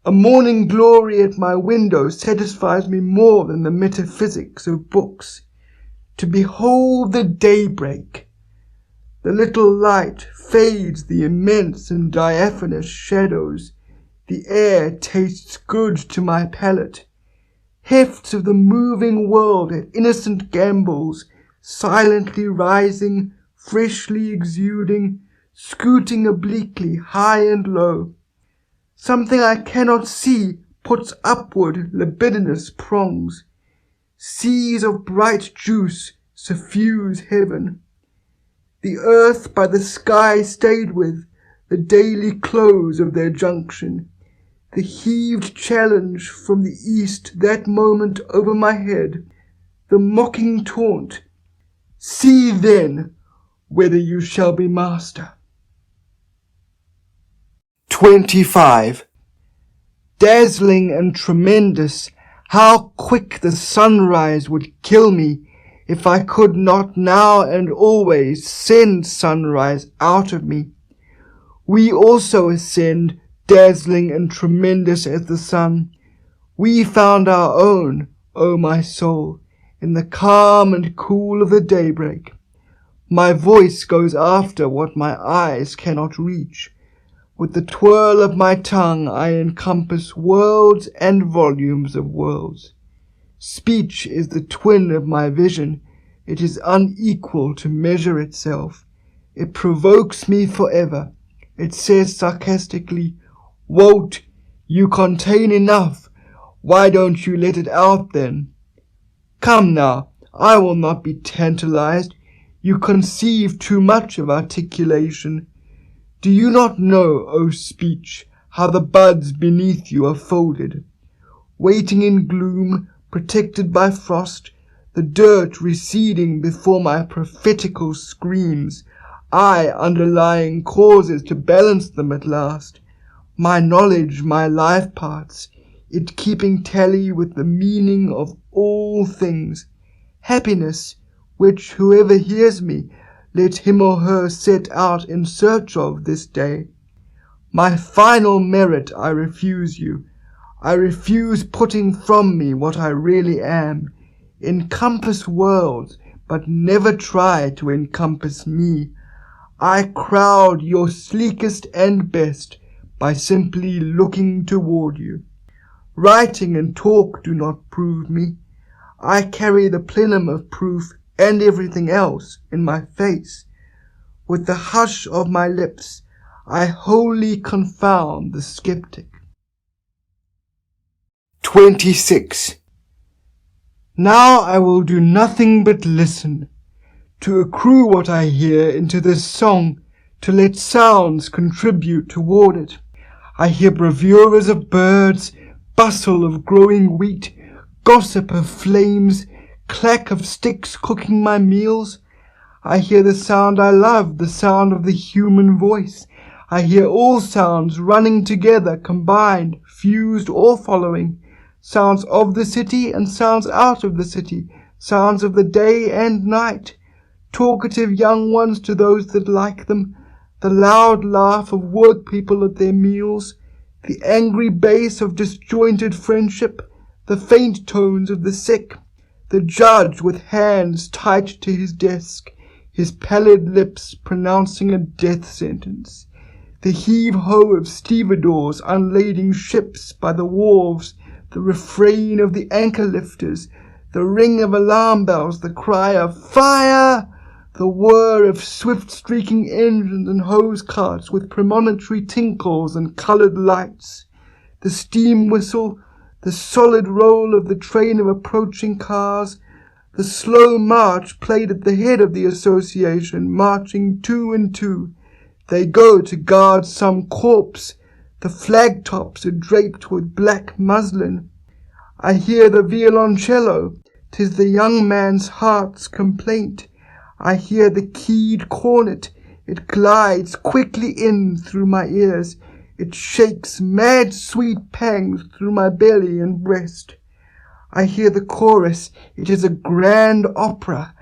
A morning glory at my window satisfies me more than the metaphysics of books. To behold the daybreak. The little light fades the immense and diaphanous shadows. The air tastes good to my palate. Hefts of the moving world at innocent gambols, silently rising, freshly exuding, scooting obliquely high and low. Something I cannot see puts upward libidinous prongs. Seas of bright juice suffuse heaven. The earth by the sky stayed with, the daily close of their junction. The heaved challenge from the east that moment over my head, the mocking taunt. See then whether you shall be master. 25. Dazzling and tremendous, how quick the sunrise would kill me if I could not now and always send sunrise out of me. We also ascend, dazzling and tremendous as the sun. We found our own, O my soul, in the calm and cool of the daybreak. My voice goes after what my eyes cannot reach. With the twirl of my tongue I encompass worlds and volumes of worlds. Speech is the twin of my vision. It is unequal to measure itself. It provokes me forever. It says sarcastically, Walt, you contain enough. Why don't you let it out then? Come now, I will not be tantalized. You conceive too much of articulation. Do you not know, O speech, how the buds beneath you are folded, waiting in gloom, protected by frost, the dirt receding before my prophetical screams, I underlying causes to balance them at last, my knowledge, my life parts, it keeping tally with the meaning of all things, happiness, which whoever hears me, let him or her set out in search of this day. My final merit I refuse you. I refuse putting from me what I really am. Encompass worlds, but never try to encompass me. I crowd your sleekest and best by simply looking toward you. Writing and talk do not prove me. I carry the plenum of proof and everything else in my face. With the hush of my lips, I wholly confound the skeptic. 26. Now I will do nothing but listen, to accrue what I hear into this song, to let sounds contribute toward it. I hear bravures of birds, bustle of growing wheat, gossip of flames, clack of sticks cooking my meals. I hear the sound I love, the sound of the human voice. I hear all sounds running together, combined, fused or following. Sounds of the city and sounds out of the city, sounds of the day and night. Talkative young ones to those that like them, the loud laugh of work people at their meals, the angry bass of disjointed friendship, the faint tones of the sick, the judge with hands tight to his desk, his pallid lips pronouncing a death sentence, the heave-ho of stevedores unlading ships by the wharves, the refrain of the anchor-lifters, the ring of alarm bells, the cry of "Fire!" the whir of swift-streaking engines and hose-carts with premonitory tinkles and coloured lights, the steam whistle, the solid roll of the train of approaching cars, the slow march played at the head of the association, marching two and two. They go to guard some corpse. The flag-tops are draped with black muslin. I hear the violoncello. 'Tis the young man's heart's complaint. I hear the keyed cornet. It glides quickly in through my ears. It shakes mad sweet pangs through my belly and breast. I hear the chorus. It is a grand opera.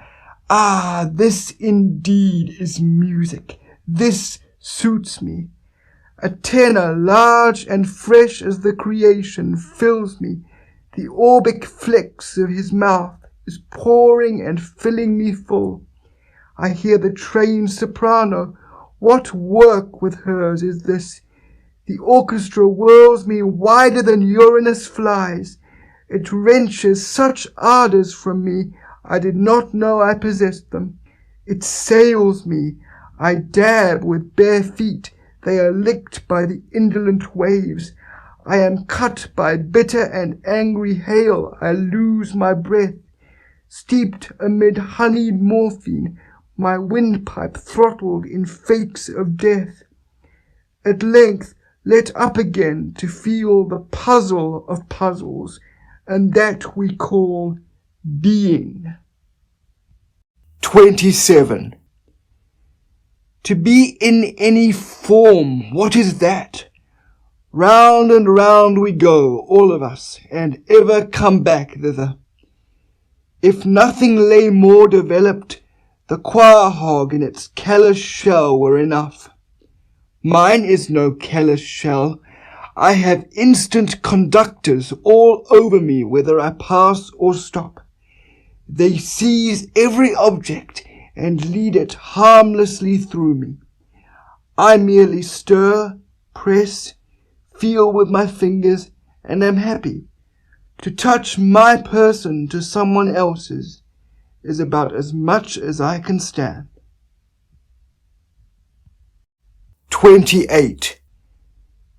Ah, this indeed is music. This suits me. A tenor large and fresh as the creation fills me. The orbic flex of his mouth is pouring and filling me full. I hear the trained soprano. What work with hers is this? The orchestra whirls me wider than Uranus flies. It wrenches such ardours from me, I did not know I possessed them. It sails me. I dab with bare feet. They are licked by the indolent waves. I am cut by bitter and angry hail. I lose my breath. Steeped amid honeyed morphine, my windpipe throttled in fakes of death. At length let up again to feel the puzzle of puzzles, and that we call being. 27. To be in any form, what is that? Round and round we go, all of us, and ever come back thither. If nothing lay more developed, the quail-hog in its callous shell were enough. Mine is no callous shell. I have instant conductors all over me whether I pass or stop. They seize every object and lead it harmlessly through me. I merely stir, press, feel with my fingers, and am happy. To touch my person to someone else's is about as much as I can stand. 28.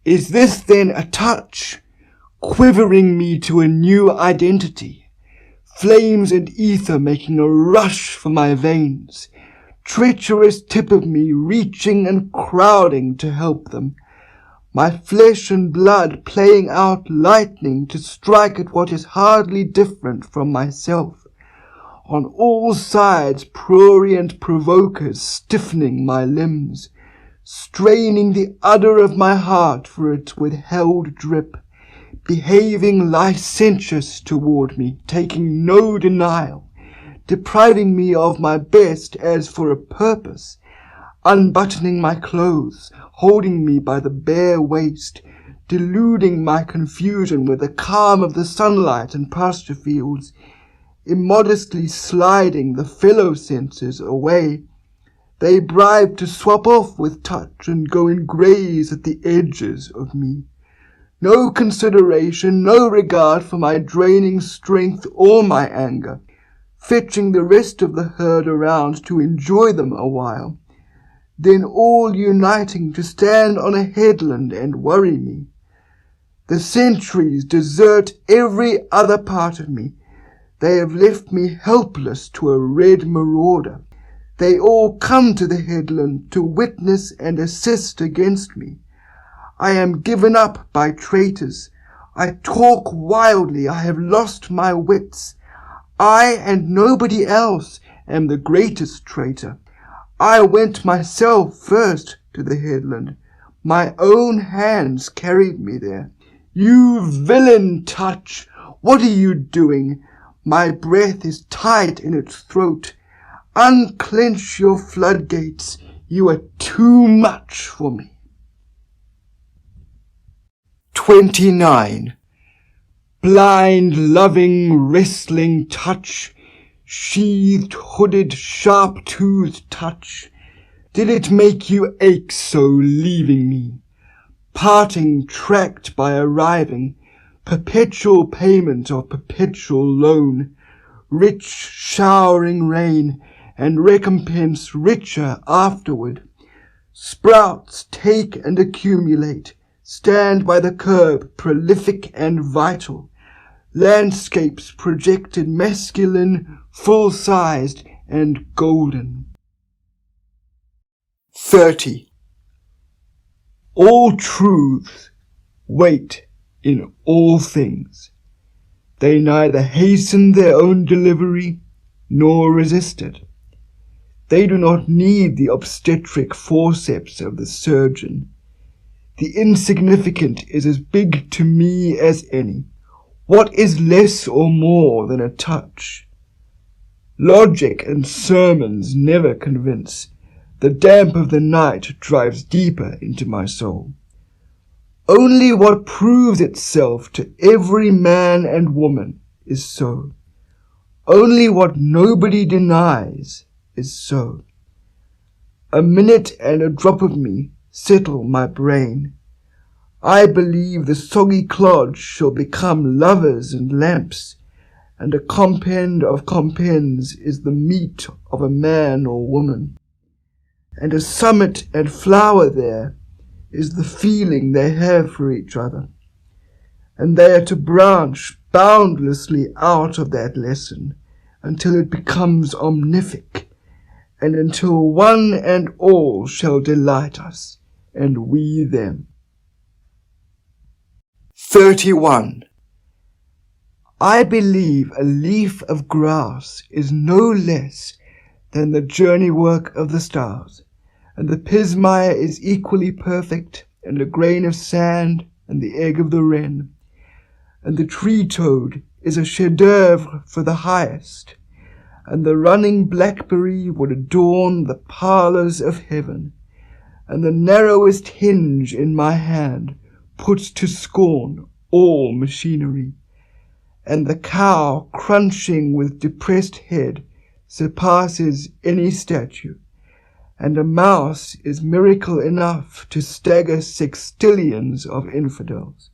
Is this then a touch, quivering me to a new identity? Flames and ether making a rush for my veins, treacherous tip of me reaching and crowding to help them, my flesh and blood playing out lightning to strike at what is hardly different from myself. On all sides prurient provokers stiffening my limbs, straining the udder of my heart for its withheld drip, behaving licentious toward me, taking no denial, depriving me of my best as for a purpose, unbuttoning my clothes, holding me by the bare waist, deluding my confusion with the calm of the sunlight and pasture fields, immodestly sliding the fellow senses away. They bribe to swap off with touch and go and graze at the edges of me. No consideration, no regard for my draining strength or my anger, fetching the rest of the herd around to enjoy them a while, then all uniting to stand on a headland and worry me. The sentries desert every other part of me. They have left me helpless to a red marauder. They all come to the headland to witness and assist against me. I am given up by traitors. I talk wildly. I have lost my wits. I and nobody else am the greatest traitor. I went myself first to the headland. My own hands carried me there. You villain touch! What are you doing? My breath is tight in its throat. Unclench your floodgates. You are too much for me. 29. Blind, loving, wrestling touch, sheathed, hooded, sharp-toothed touch? Did it make you ache so leaving me? Parting tracked by arriving, perpetual payment of perpetual loan, rich showering rain, and recompense richer afterward. Sprouts take and accumulate, stand by the curb, prolific and vital. Landscapes projected masculine, full-sized, and golden. 30. All truths wait in all things. They neither hasten their own delivery, nor resist it. They do not need the obstetric forceps of the surgeon. The insignificant is as big to me as any. What is less or more than a touch? Logic and sermons never convince. The damp of the night drives deeper into my soul. Only what proves itself to every man and woman is so. Only what nobody denies is so. A minute and a drop of me settle my brain. I believe the soggy clods shall become lovers and lamps, and a compend of compends is the meat of a man or woman. And a summit and flower there is the feeling they have for each other. And they are to branch boundlessly out of that lesson until it becomes omnific, and until one and all shall delight us, and we them. 31. I believe a leaf of grass is no less than the journey work of the stars, and the pismire is equally perfect, and a grain of sand, and the egg of the wren, and the tree-toad is a chef-d'oeuvre for the highest, and the running blackberry would adorn the parlours of heaven, and the narrowest hinge in my hand puts to scorn all machinery, and the cow crunching with depressed head surpasses any statue, and a mouse is miracle enough to stagger sextillions of infidels.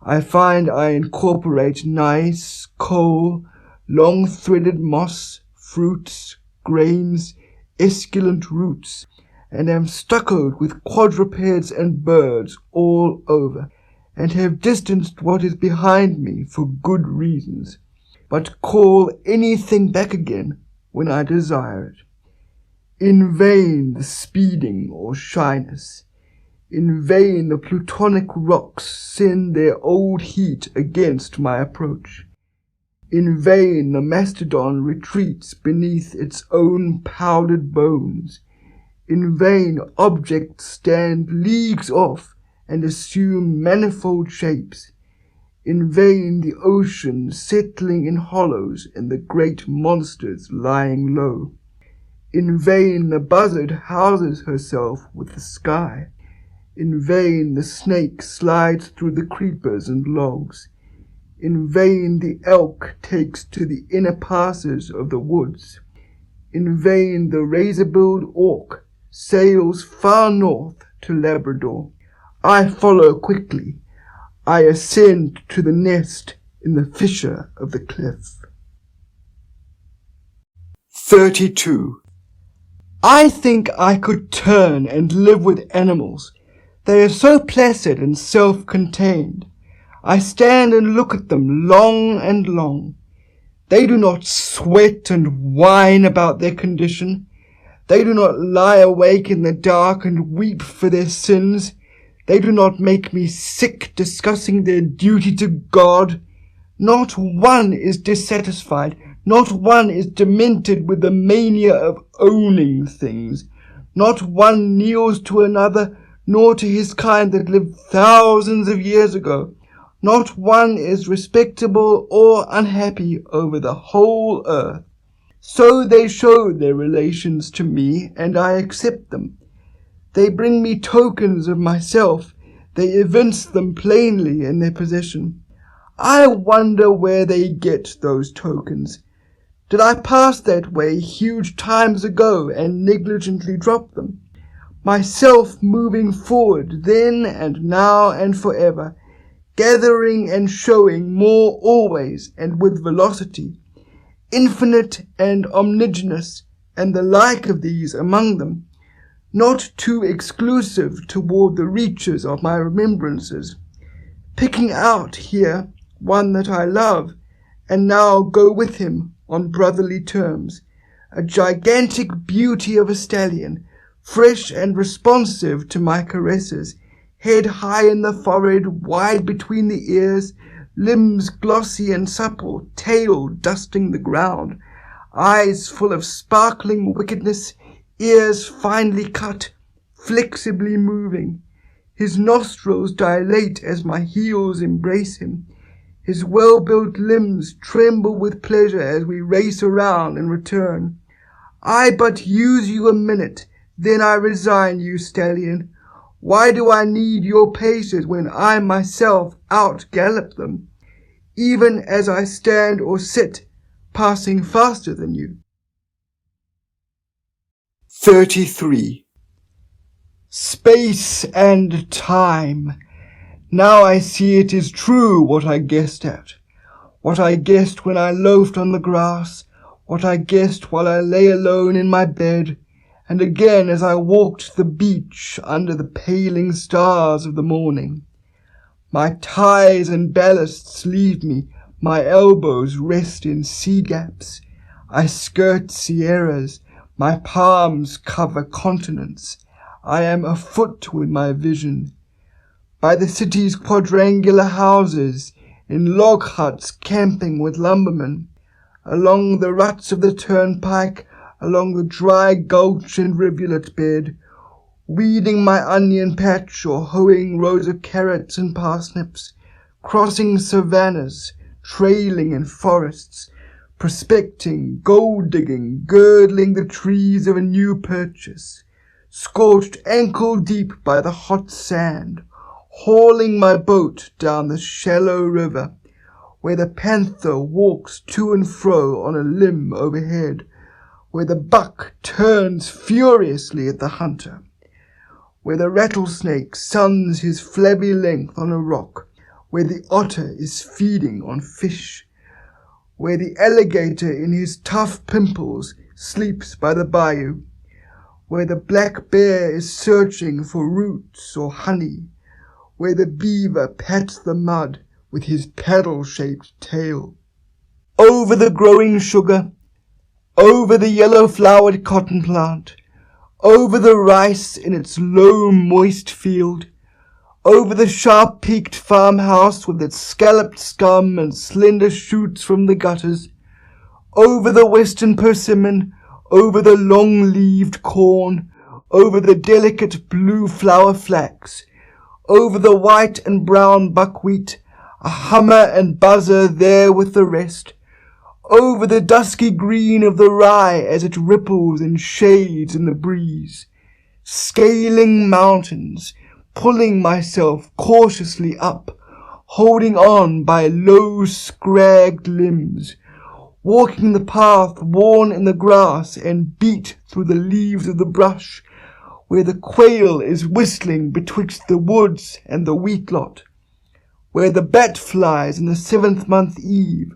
I find I incorporate gneiss, coal, long-threaded moss, fruits, grains, esculent roots, and am stuccoed with quadrupeds and birds all over, and have distanced what is behind me for good reasons, but call anything back again when I desire it. In vain the speeding or shyness, in vain the plutonic rocks send their old heat against my approach. In vain the mastodon retreats beneath its own powdered bones. In vain objects stand leagues off and assume manifold shapes. In vain the ocean settling in hollows and the great monsters lying low. In vain the buzzard houses herself with the sky. In vain the snake slides through the creepers and logs. In vain the elk takes to the inner passes of the woods. In vain the razor-billed auk sails far north to Labrador. I follow quickly. I ascend to the nest in the fissure of the cliff. 32. I think I could turn and live with animals. They are so placid and self-contained. I stand and look at them long and long. They do not sweat and whine about their condition. They do not lie awake in the dark and weep for their sins. They do not make me sick discussing their duty to God. Not one is dissatisfied. Not one is demented with the mania of owning things. Not one kneels to another, nor to his kind that lived thousands of years ago. Not one is respectable or unhappy over the whole earth. So they show their relations to me, and I accept them. They bring me tokens of myself. They evince them plainly in their possession. I wonder where they get those tokens. Did I pass that way huge times ago and negligently drop them? Myself moving forward then and now and forever, gathering and showing more always and with velocity, infinite and omnigenous, and the like of these among them, not too exclusive toward the reaches of my remembrances, picking out here one that I love, and now go with him on brotherly terms, a gigantic beauty of a stallion, fresh and responsive to my caresses, head high in the forehead, wide between the ears, limbs glossy and supple, tail dusting the ground, eyes full of sparkling wickedness, ears finely cut, flexibly moving. His nostrils dilate as my heels embrace him. His well-built limbs tremble with pleasure as we race around and return. I but use you a minute, then I resign you, stallion. Why do I need your paces when I myself out-gallop them, even as I stand or sit, passing faster than you? 33. Space and time. Now I see it is true what I guessed at, what I guessed when I loafed on the grass, what I guessed while I lay alone in my bed, and again as I walked the beach under the paling stars of the morning. My ties and ballasts leave me, my elbows rest in sea gaps. I skirt sierras, my palms cover continents. I am afoot with my vision. By the city's quadrangular houses, in log huts camping with lumbermen, along the ruts of the turnpike, along the dry gulch and rivulet bed, weeding my onion patch or hoeing rows of carrots and parsnips, crossing savannas, trailing in forests, prospecting, gold-digging, girdling the trees of a new purchase, scorched ankle-deep by the hot sand, hauling my boat down the shallow river, where the panther walks to and fro on a limb overhead, where the buck turns furiously at the hunter, where the rattlesnake suns his flabby length on a rock, where the otter is feeding on fish, where the alligator in his tough pimples sleeps by the bayou, where the black bear is searching for roots or honey, where the beaver pats the mud with his paddle-shaped tail. Over the growing sugar, over the yellow-flowered cotton plant, over the rice in its low, moist field, over the sharp-peaked farmhouse with its scalloped scum and slender shoots from the gutters, over the western persimmon, over the long-leaved corn, over the delicate blue flower flax, over the white and brown buckwheat, a hummer and buzzer there with the rest, over the dusky green of the rye as it ripples and shades in the breeze, scaling mountains, pulling myself cautiously up, holding on by low scragged limbs, walking the path worn in the grass and beat through the leaves of the brush, where the quail is whistling betwixt the woods and the wheat lot, where the bat flies in the 7th-month eve,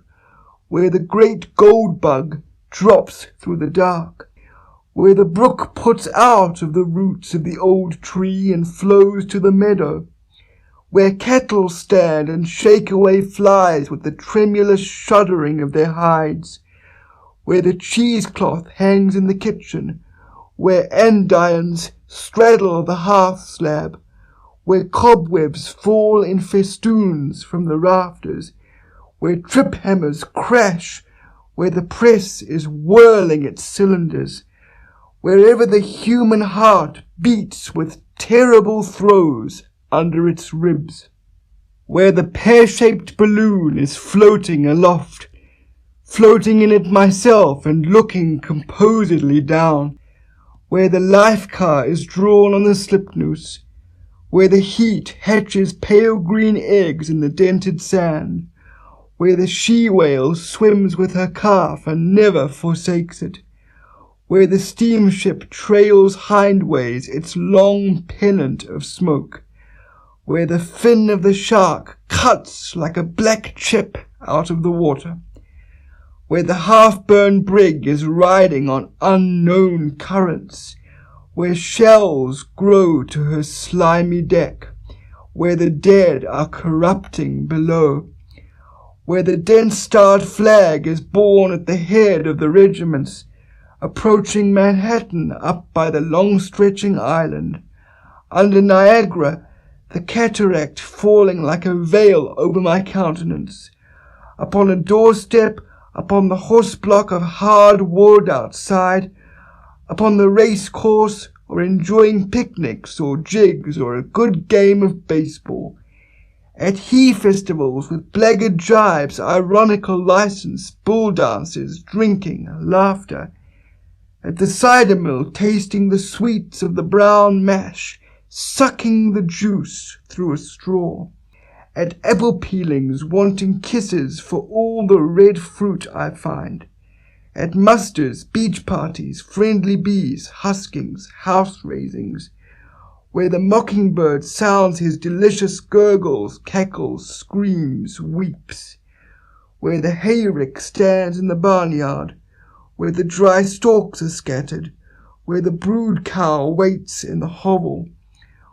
where the great gold bug drops through the dark, where the brook puts out of the roots of the old tree and flows to the meadow, where cattle stand and shake away flies with the tremulous shuddering of their hides, where the cheesecloth hangs in the kitchen, where andirons straddle the hearth slab, where cobwebs fall in festoons from the rafters, where trip hammers crash, where the press is whirling its cylinders, wherever the human heart beats with terrible throes under its ribs, where the pear-shaped balloon is floating aloft, floating in it myself and looking composedly down, where the life car is drawn on the slip noose, where the heat hatches pale green eggs in the dented sand, where the she-whale swims with her calf and never forsakes it, where the steamship trails hindways its long pennant of smoke, where the fin of the shark cuts like a black chip out of the water, where the half-burned brig is riding on unknown currents, where shells grow to her slimy deck, where the dead are corrupting below, where the dense-starred flag is borne at the head of the regiments, approaching Manhattan up by the long-stretching island, under Niagara, the cataract falling like a veil over my countenance, upon a doorstep, upon the horse-block of hard wood outside, upon the race-course, or enjoying picnics or jigs or a good game of baseball, at he-festivals with blackguard jibes, ironical license, bull dances, drinking, laughter, at the cider mill tasting the sweets of the brown mash, sucking the juice through a straw, at apple peelings wanting kisses for all the red fruit I find, at musters, beach parties, friendly bees, huskings, house-raisings, where the mockingbird sounds his delicious gurgles, cackles, screams, weeps, where the hayrick stands in the barnyard, where the dry stalks are scattered, where the brood cow waits in the hovel,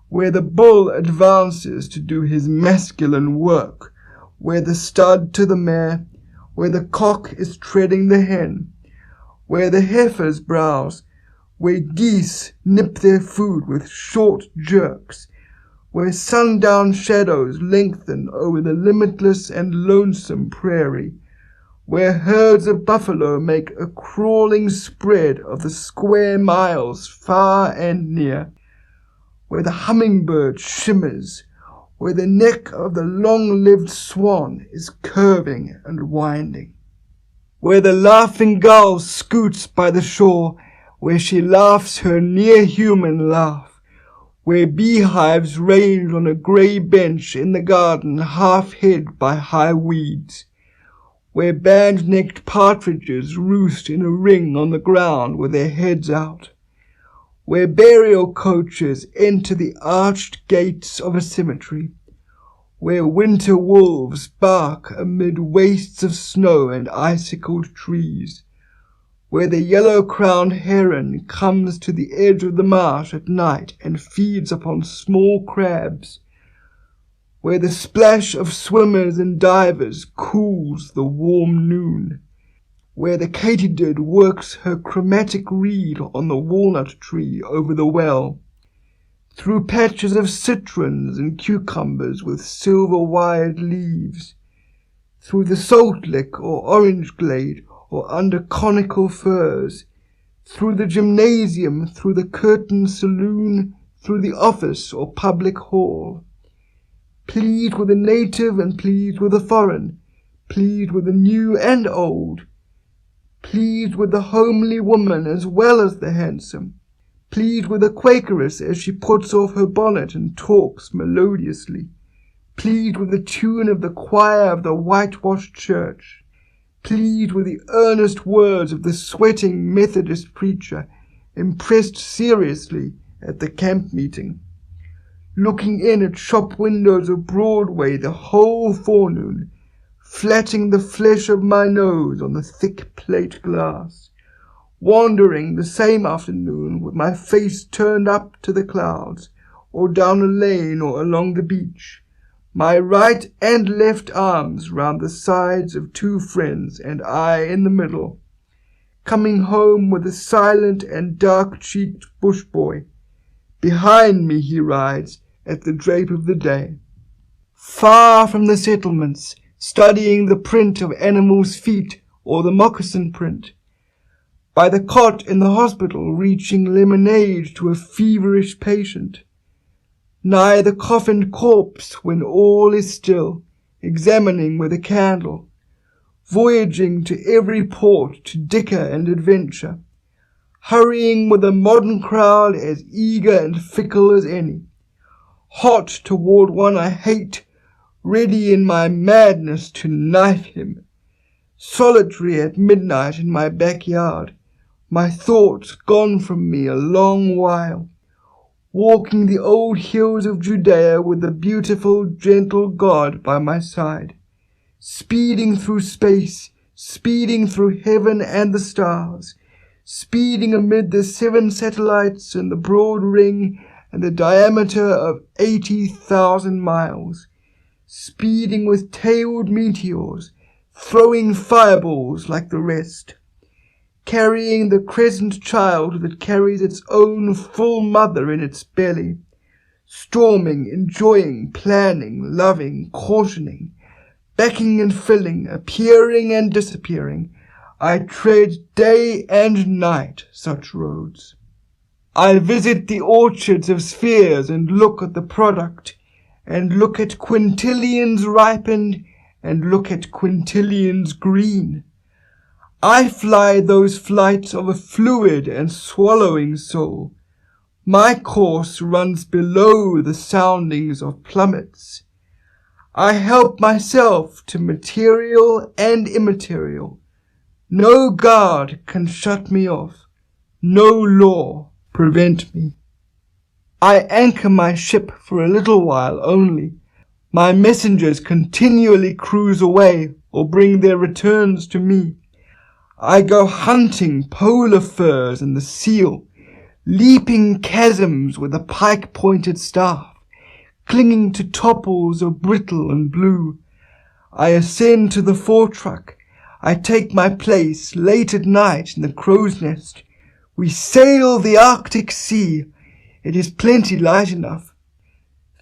where the bull advances to do his masculine work, where the stud to the mare, where the cock is treading the hen, where the heifers browse, where geese nip their food with short jerks, where sundown shadows lengthen over the limitless and lonesome prairie, where herds of buffalo make a crawling spread of the square miles far and near, where the hummingbird shimmers, where the neck of the long-lived swan is curving and winding, where the laughing gull scoots by the shore, where she laughs her near-human laugh, where beehives range on a grey bench in the garden half hid by high weeds, where band-necked partridges roost in a ring on the ground with their heads out, where burial coaches enter the arched gates of a cemetery, where winter wolves bark amid wastes of snow and icicled trees, where the yellow-crowned heron comes to the edge of the marsh at night and feeds upon small crabs, where the splash of swimmers and divers cools the warm noon, where the katydid works her chromatic reed on the walnut tree over the well, through patches of citrons and cucumbers with silver-wired leaves, through the salt lick or orange glade or under conical firs, through the gymnasium, through the curtained saloon, through the office or public hall, pleased with the native and pleased with the foreign, pleased with the new and old, pleased with the homely woman as well as the handsome, pleased with the Quakeress as she puts off her bonnet and talks melodiously, pleased with the tune of the choir of the whitewashed church, pleased with the earnest words of the sweating Methodist preacher, impressed seriously at the camp meeting, looking in at shop windows of Broadway the whole forenoon, flatting the flesh of my nose on the thick plate glass, wandering the same afternoon with my face turned up to the clouds, or down a lane or along the beach, my right and left arms round the sides of two friends and I in the middle, coming home with a silent and dark-cheeked bush boy. Behind me he rides at the drape of the day, far from the settlements, studying the print of animals' feet or the moccasin print, by the cot in the hospital reaching lemonade to a feverish patient, nigh the coffined corpse when all is still, examining with a candle, voyaging to every port to dicker and adventure, hurrying with a modern crowd as eager and fickle as any, hot toward one I hate, ready in my madness to knife him. Solitary at midnight in my backyard, my thoughts gone from me a long while, walking the old hills of Judea with the beautiful, gentle God by my side, speeding through space, speeding through heaven and the stars, speeding amid the 7 satellites and the broad ring and the diameter of 80,000 miles, speeding with tailed meteors, throwing fireballs like the rest, carrying the crescent child that carries its own full mother in its belly, storming, enjoying, planning, loving, cautioning, backing and filling, appearing and disappearing. I tread day and night such roads. I visit the orchards of spheres and look at the product, and look at quintillions ripened, and look at quintillions green. I fly those flights of a fluid and swallowing soul. My course runs below the soundings of plummets. I help myself to material and immaterial. No guard can shut me off. No law prevent me. I anchor my ship for a little while only. My messengers continually cruise away or bring their returns to me. I go hunting polar furs and the seal, leaping chasms with a pike-pointed staff, clinging to topples of brittle and blue. I ascend to the foretruck. I take my place late at night in the crow's nest. We sail the Arctic Sea. It is plenty light enough.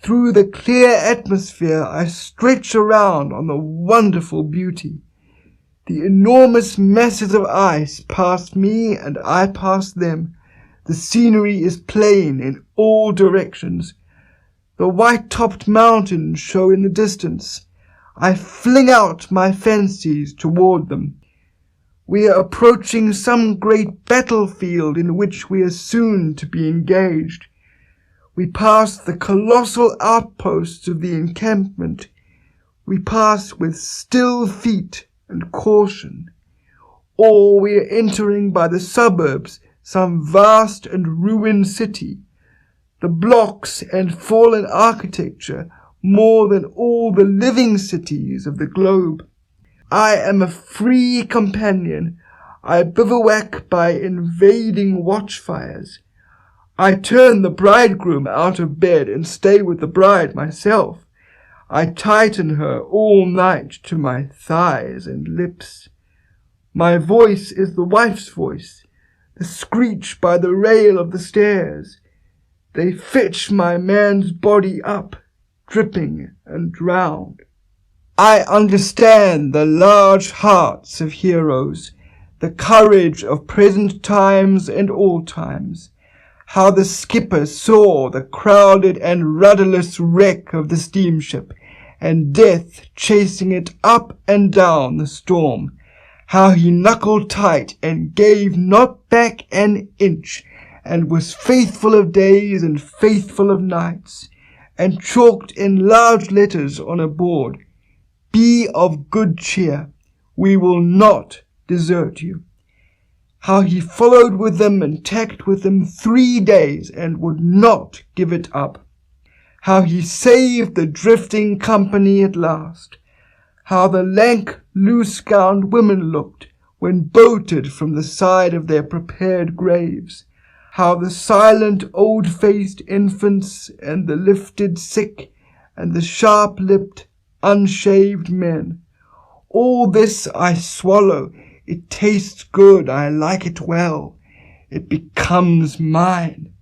Through the clear atmosphere I stretch around on the wonderful beauty. The enormous masses of ice pass me and I pass them. The scenery is plain in all directions. The white-topped mountains show in the distance. I fling out my fancies toward them. We are approaching some great battlefield in which we are soon to be engaged. We pass the colossal outposts of the encampment. We pass with still feet and caution. Or we are entering by the suburbs some vast and ruined city. The blocks and fallen architecture more than all the living cities of the globe. I am a free companion. I bivouac by invading watchfires. I turn the bridegroom out of bed and stay with the bride myself. I tighten her all night to my thighs and lips. My voice is the wife's voice, the screech by the rail of the stairs. They fetch my man's body up, dripping and drowned. I understand the large hearts of heroes, the courage of present times and all times, how the skipper saw the crowded and rudderless wreck of the steamship, and death chasing it up and down the storm, how he knuckled tight and gave not back an inch, and was faithful of days and faithful of nights, and chalked in large letters on a board, "Be of good cheer, we will not desert you." How he followed with them and tacked with them 3 days and would not give it up. How he saved the drifting company at last. How the lank, loose-gowned women looked when bolted from the side of their prepared graves. How the silent, old-faced infants and the lifted sick and the sharp-lipped, unshaved men. All this I swallow. It tastes good, I like it well. It becomes mine.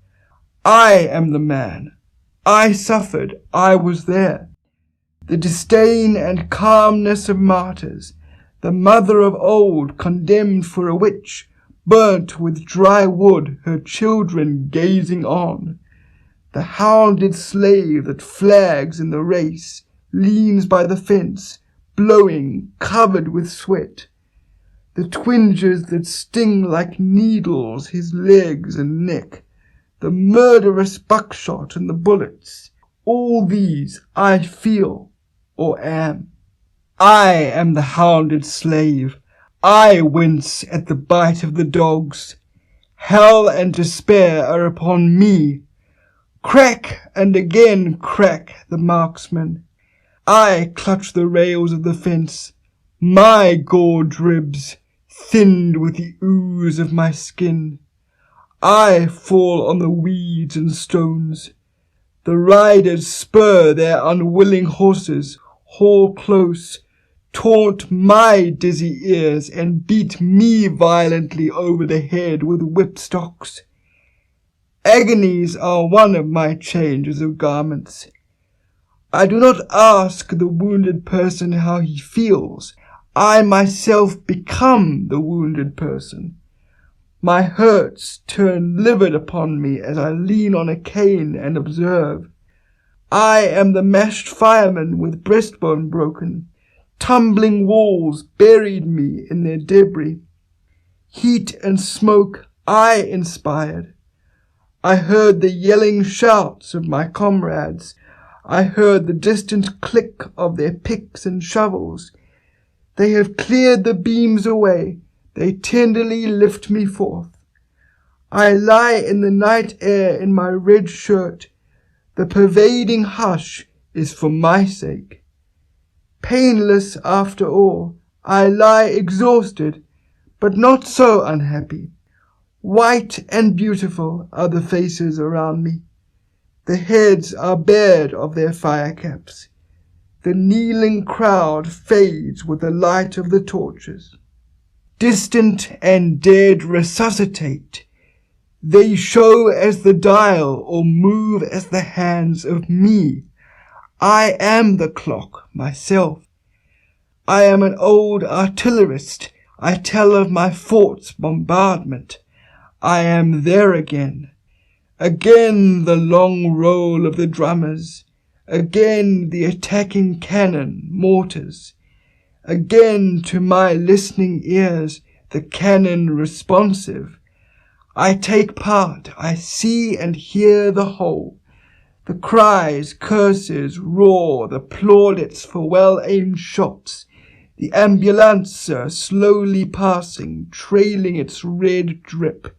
I am the man. I suffered, I was there. The disdain and calmness of martyrs, the mother of old condemned for a witch, burnt with dry wood, her children gazing on. The hounded slave that flags in the race, leans by the fence, blowing, covered with sweat. The twinges that sting like needles his legs and neck, the murderous buckshot and the bullets, all these I feel, or am. I am the hounded slave. I wince at the bite of the dogs. Hell and despair are upon me. Crack and again crack the marksman. I clutch the rails of the fence, my gorged ribs thinned with the ooze of my skin. I fall on the weeds and stones. The riders spur their unwilling horses, haul close, taunt my dizzy ears, and beat me violently over the head with whipstocks. Agonies are one of my changes of garments. I do not ask the wounded person how he feels. I myself become the wounded person. My hurts turn livid upon me as I lean on a cane and observe. I am the mashed fireman with breastbone broken. Tumbling walls buried me in their debris. Heat and smoke I inspired. I heard the yelling shouts of my comrades. I heard the distant click of their picks and shovels. They have cleared the beams away. They tenderly lift me forth. I lie in the night air in my red shirt. The pervading hush is for my sake. Painless after all, I lie exhausted, but not so unhappy. White and beautiful are the faces around me. The heads are bared of their fire caps. The kneeling crowd fades with the light of the torches. Distant and dead resuscitate. They show as the dial or move as the hands of me. I am the clock myself. I am an old artillerist. I tell of my fort's bombardment. I am there again. Again the long roll of the drummers. Again the attacking cannon, mortars. Again to my listening ears the cannon responsive. I take part, I see and hear the whole. The cries, curses, roar, the plaudits for well-aimed shots. The ambulancer slowly passing, trailing its red drip.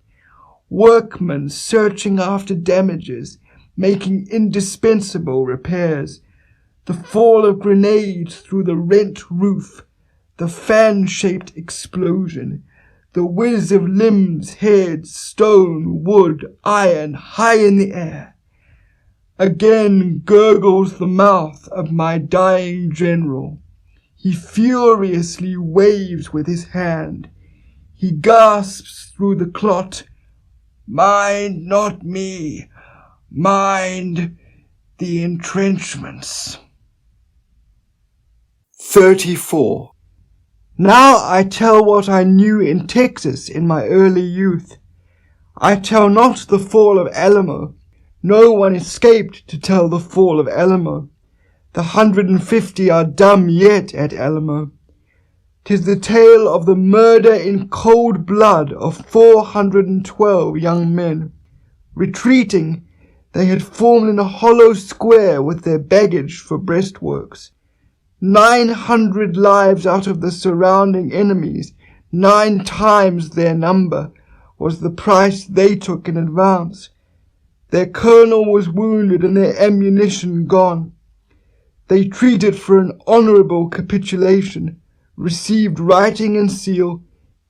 Workmen searching after damages, making indispensable repairs. The fall of grenades through the rent roof. The fan-shaped explosion. The whiz of limbs, heads, stone, wood, iron, high in the air. Again gurgles the mouth of my dying general. He furiously waves with his hand. He gasps through the clot, "Mind not me, mind the entrenchments." 34. Now I tell what I knew in Texas in my early youth. I tell not the fall of Alamo. No one escaped to tell the fall of Alamo. The 150 are dumb yet at Alamo. 'Tis the tale of the murder in cold blood of 412 young men. Retreating, they had formed in a hollow square with their baggage for breastworks. 900 lives out of the surrounding enemies, 9 times their number, was the price they took in advance. Their colonel was wounded and their ammunition gone. They treated for an honorable capitulation, received writing and seal,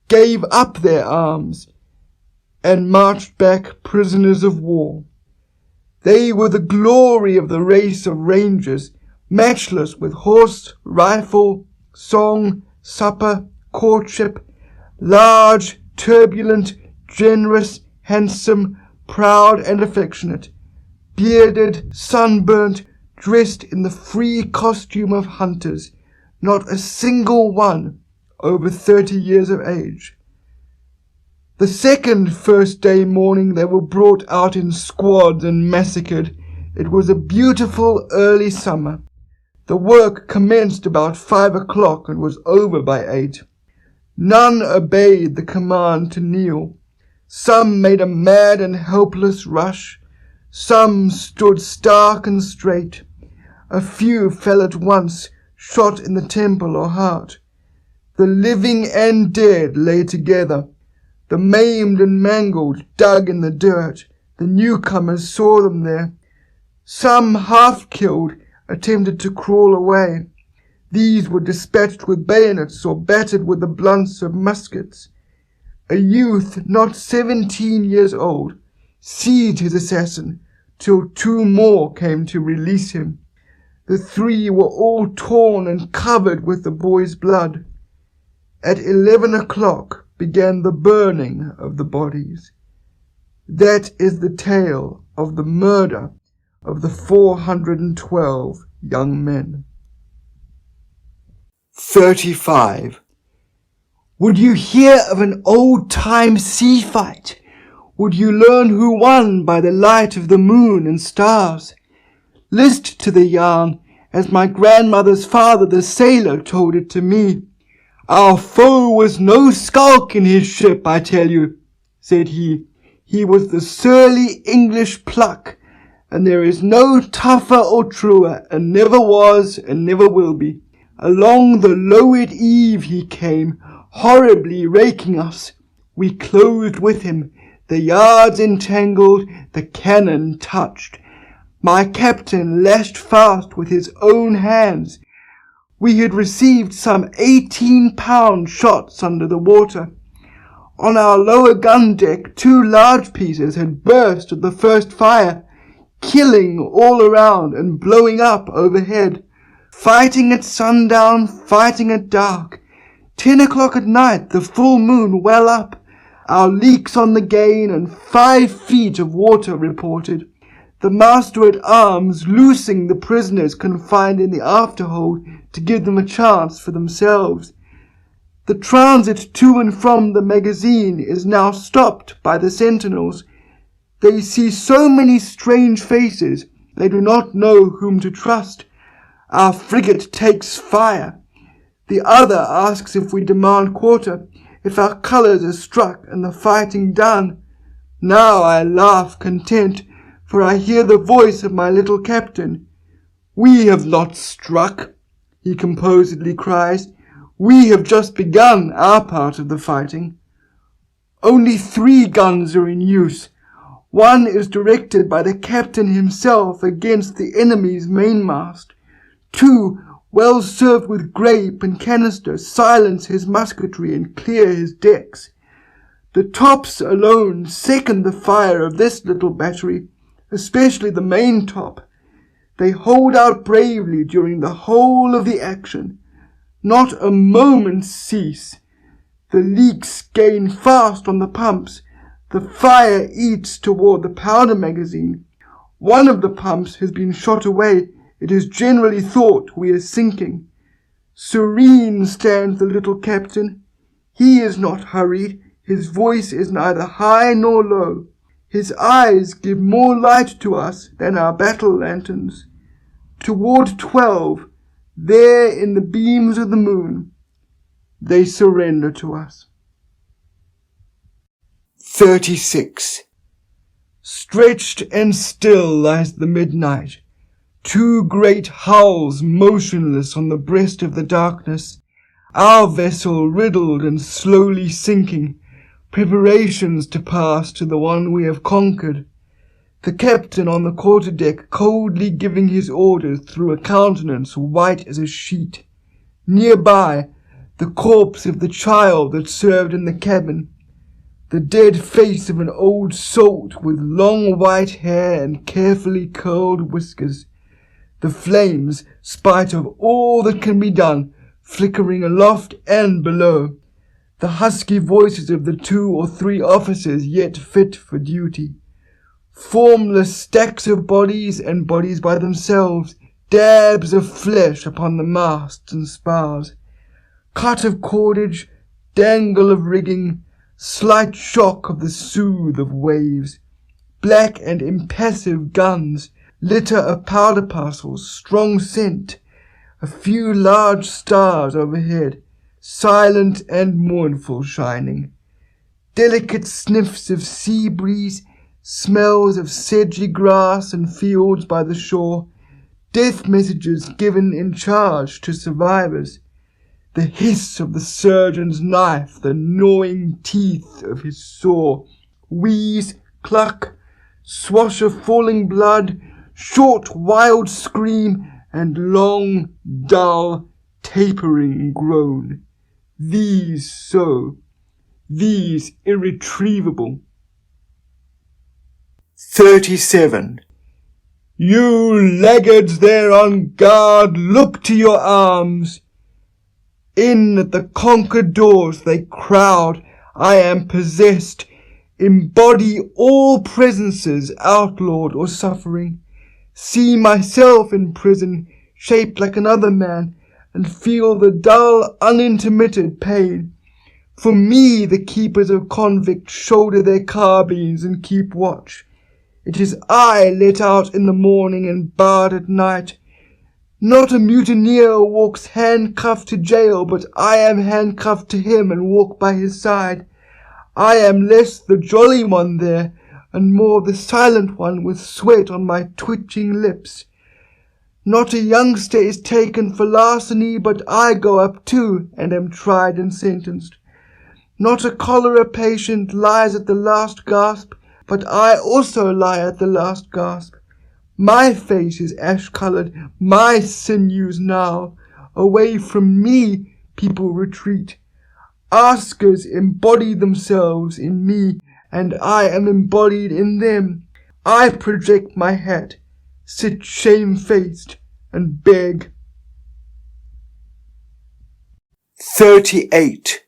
gave up their arms, and marched back prisoners of war. They were the glory of the race of rangers, matchless with horse, rifle, song, supper, courtship, large, turbulent, generous, handsome, proud and affectionate, bearded, sunburnt, dressed in the free costume of hunters, not a single one over 30 years of age. The second first day morning they were brought out in squads and massacred. It was a beautiful early summer. The work commenced about 5 o'clock and was over by 8. None obeyed the command to kneel. Some made a mad and helpless rush. Some stood stark and straight. A few fell at once, shot in the temple or heart. The living and dead lay together, the maimed and mangled dug in the dirt. The newcomers saw them there. Some, half-killed, attempted to crawl away. These were dispatched with bayonets or battered with the blunts of muskets. A youth, not 17 years old, seized his assassin, till 2 more came to release him. The 3 were all torn and covered with the boy's blood. At 11 o'clock began the burning of the bodies. That is the tale of the murder of the 412 young men. 35. Would you hear of an old-time sea fight? Would you learn who won by the light of the moon and stars? List to the yarn, as my grandmother's father the sailor told it to me. Our foe was no skulk in his ship, I tell you, said he. He was the surly English pluck, and there is no tougher or truer, and never was and never will be. Along the lowered eve he came, horribly raking us. We closed with him, the yards entangled, the cannon touched. My captain lashed fast with his own hands. We had received some 18-pound shots under the water. On our lower gun deck 2 large pieces had burst at the first fire, killing all around and blowing up overhead. Fighting at sundown, fighting at dark. 10 o'clock at night, the full moon well up. Our leaks on the gain and 5 feet of water reported. The master-at-arms loosing the prisoners confined in the afterhold to give them a chance for themselves. The transit to and from the magazine is now stopped by the sentinels. They see so many strange faces, they do not know whom to trust. Our frigate takes fire. The other asks if we demand quarter, if our colours are struck and the fighting done. Now I laugh content, for I hear the voice of my little captain. We have not struck, he composedly cries. We have just begun our part of the fighting. Only 3 guns are in use. One is directed by the captain himself against the enemy's mainmast. 2, well served with grape and canister, silence his musketry and clear his decks. The tops alone second the fire of this little battery, especially the main top. They hold out bravely during the whole of the action. Not a moment cease. The leaks gain fast on the pumps. The fire eats toward the powder magazine. One of the pumps has been shot away. It is generally thought we are sinking. Serene stands the little captain. He is not hurried. His voice is neither high nor low. His eyes give more light to us than our battle lanterns. Toward 12, there in the beams of the moon, they surrender to us. 36. Stretched and still lies the midnight. 2 great hulls motionless on the breast of the darkness, our vessel riddled and slowly sinking, preparations to pass to the one we have conquered. The captain on the quarter-deck coldly giving his orders through a countenance white as a sheet. Nearby, the corpse of the child that served in the cabin, the dead face of an old salt with long white hair and carefully curled whiskers. The flames, spite of all that can be done, flickering aloft and below. The husky voices of the 2 or 3 officers yet fit for duty. Formless stacks of bodies and bodies by themselves, dabs of flesh upon the masts and spars. Cut of cordage, dangle of rigging, slight shock of the soothe of waves. Black and impassive guns, litter of powder parcels, strong scent, a few large stars overhead, silent and mournful shining. Delicate sniffs of sea breeze, smells of sedgy grass and fields by the shore, death messages given in charge to survivors, the hiss of the surgeon's knife, the gnawing teeth of his saw, wheeze, cluck, swash of falling blood, short wild scream, and long, dull, tapering groan. These so, these irretrievable. 37. You laggards there on guard, look to your arms. In at the conquered doors they crowd. I am possessed. Embody all presences, outlawed or suffering. See myself in prison, shaped like another man, and feel the dull, unintermitted pain. For me the keepers of convicts shoulder their carbines and keep watch. It is I let out in the morning and barred at night. Not a mutineer walks handcuffed to jail, but I am handcuffed to him and walk by his side. I am less the jolly one there, and more the silent one with sweat on my twitching lips. Not a youngster is taken for larceny, but I go up too, and am tried and sentenced. Not a cholera patient lies at the last gasp, but I also lie at the last gasp. My face is ash-coloured, my sinews now. Away from me people retreat. Askers embody themselves in me, and I am embodied in them. I project my hat, sit shamefaced, and beg. 38.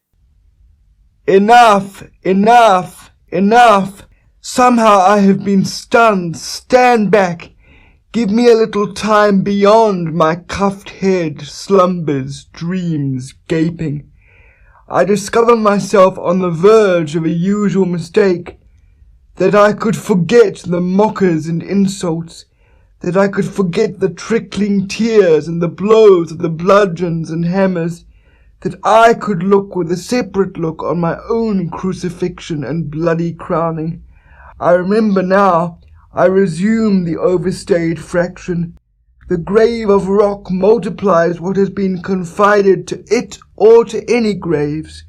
Enough, enough, enough. Somehow I have been stunned. Stand back. Give me a little time beyond my cuffed head, slumbers, dreams, gaping. I discover myself on the verge of a usual mistake, that I could forget the mockers and insults, that I could forget the trickling tears and the blows of the bludgeons and hammers, that I could look with a separate look on my own crucifixion and bloody crowning. I remember now. I resume the overstayed fraction. The grave of rock multiplies what has been confided to it or to any graves.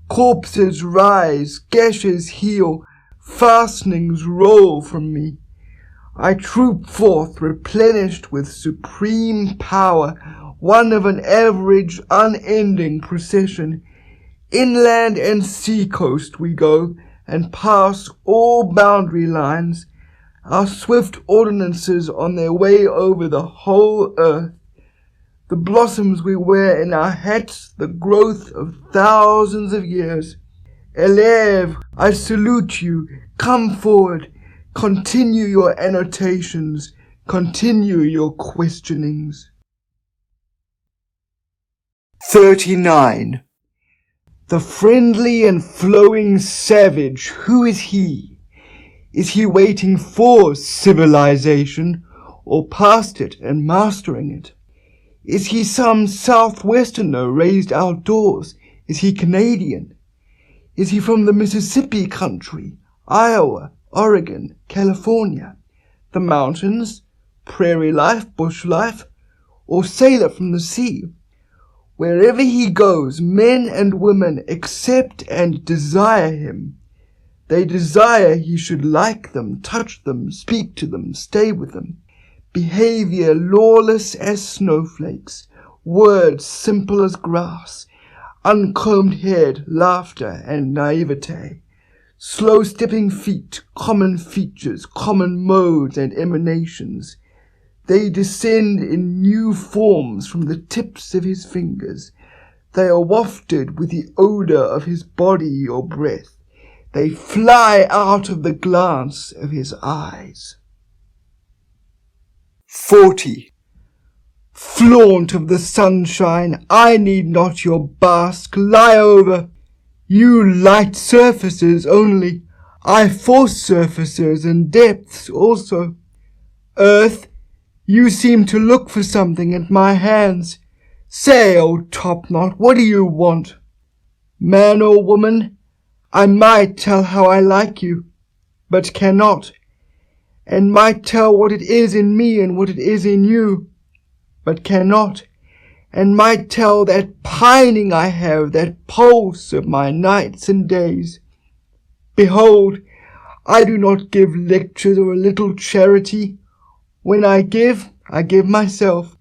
Corpses rise, gashes heal, fastenings roll from me. I troop forth, replenished with supreme power, one of an average, unending procession. Inland and sea-coast we go, and pass all boundary lines, our swift ordinances on their way over the whole earth. The blossoms we wear in our hats, the growth of thousands of years. Élève, I salute you. Come forward. Continue your annotations. Continue your questionings. 39. The friendly and flowing savage, who is he? Is he waiting for civilization, or past it and mastering it? Is he some Southwesterner raised outdoors? Is he Canadian? Is he from the Mississippi country, Iowa, Oregon, California, the mountains, prairie life, bush life, or sailor from the sea? Wherever he goes, men and women accept and desire him. They desire he should like them, touch them, speak to them, stay with them. Behavior lawless as snowflakes, words simple as grass, uncombed head, laughter and naivete, slow-stepping feet, common features, common modes and emanations. They descend in new forms from the tips of his fingers. They are wafted with the odour of his body or breath. They fly out of the glance of his eyes. 40. Flaunt of the sunshine, I need not your bask, lie over. You light surfaces only, I force surfaces and depths also. Earth, you seem to look for something at my hands. Say, old topknot, what do you want? Man or woman, I might tell how I like you, but cannot, and might tell what it is in me and what it is in you. but cannot, and might tell that pining I have, that pulse of my nights and days. Behold, I do not give lectures or a little charity. When I give myself.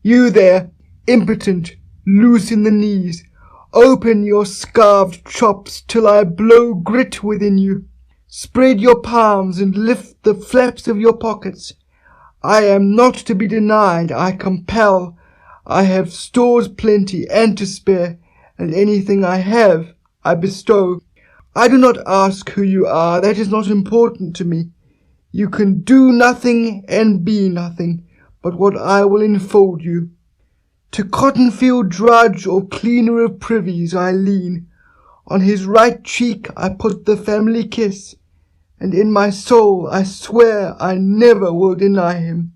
You there, impotent, loose in the knees, open your scarved chops till I blow grit within you. Spread your palms and lift the flaps of your pockets. I am not to be denied, I compel. I have stores plenty and to spare, and anything I have, I bestow. I do not ask who you are, that is not important to me. You can do nothing and be nothing, but what I will enfold you. To cotton-field drudge or cleaner of privies I lean. On his right cheek I put the family kiss, and in my soul I swear I never will deny him.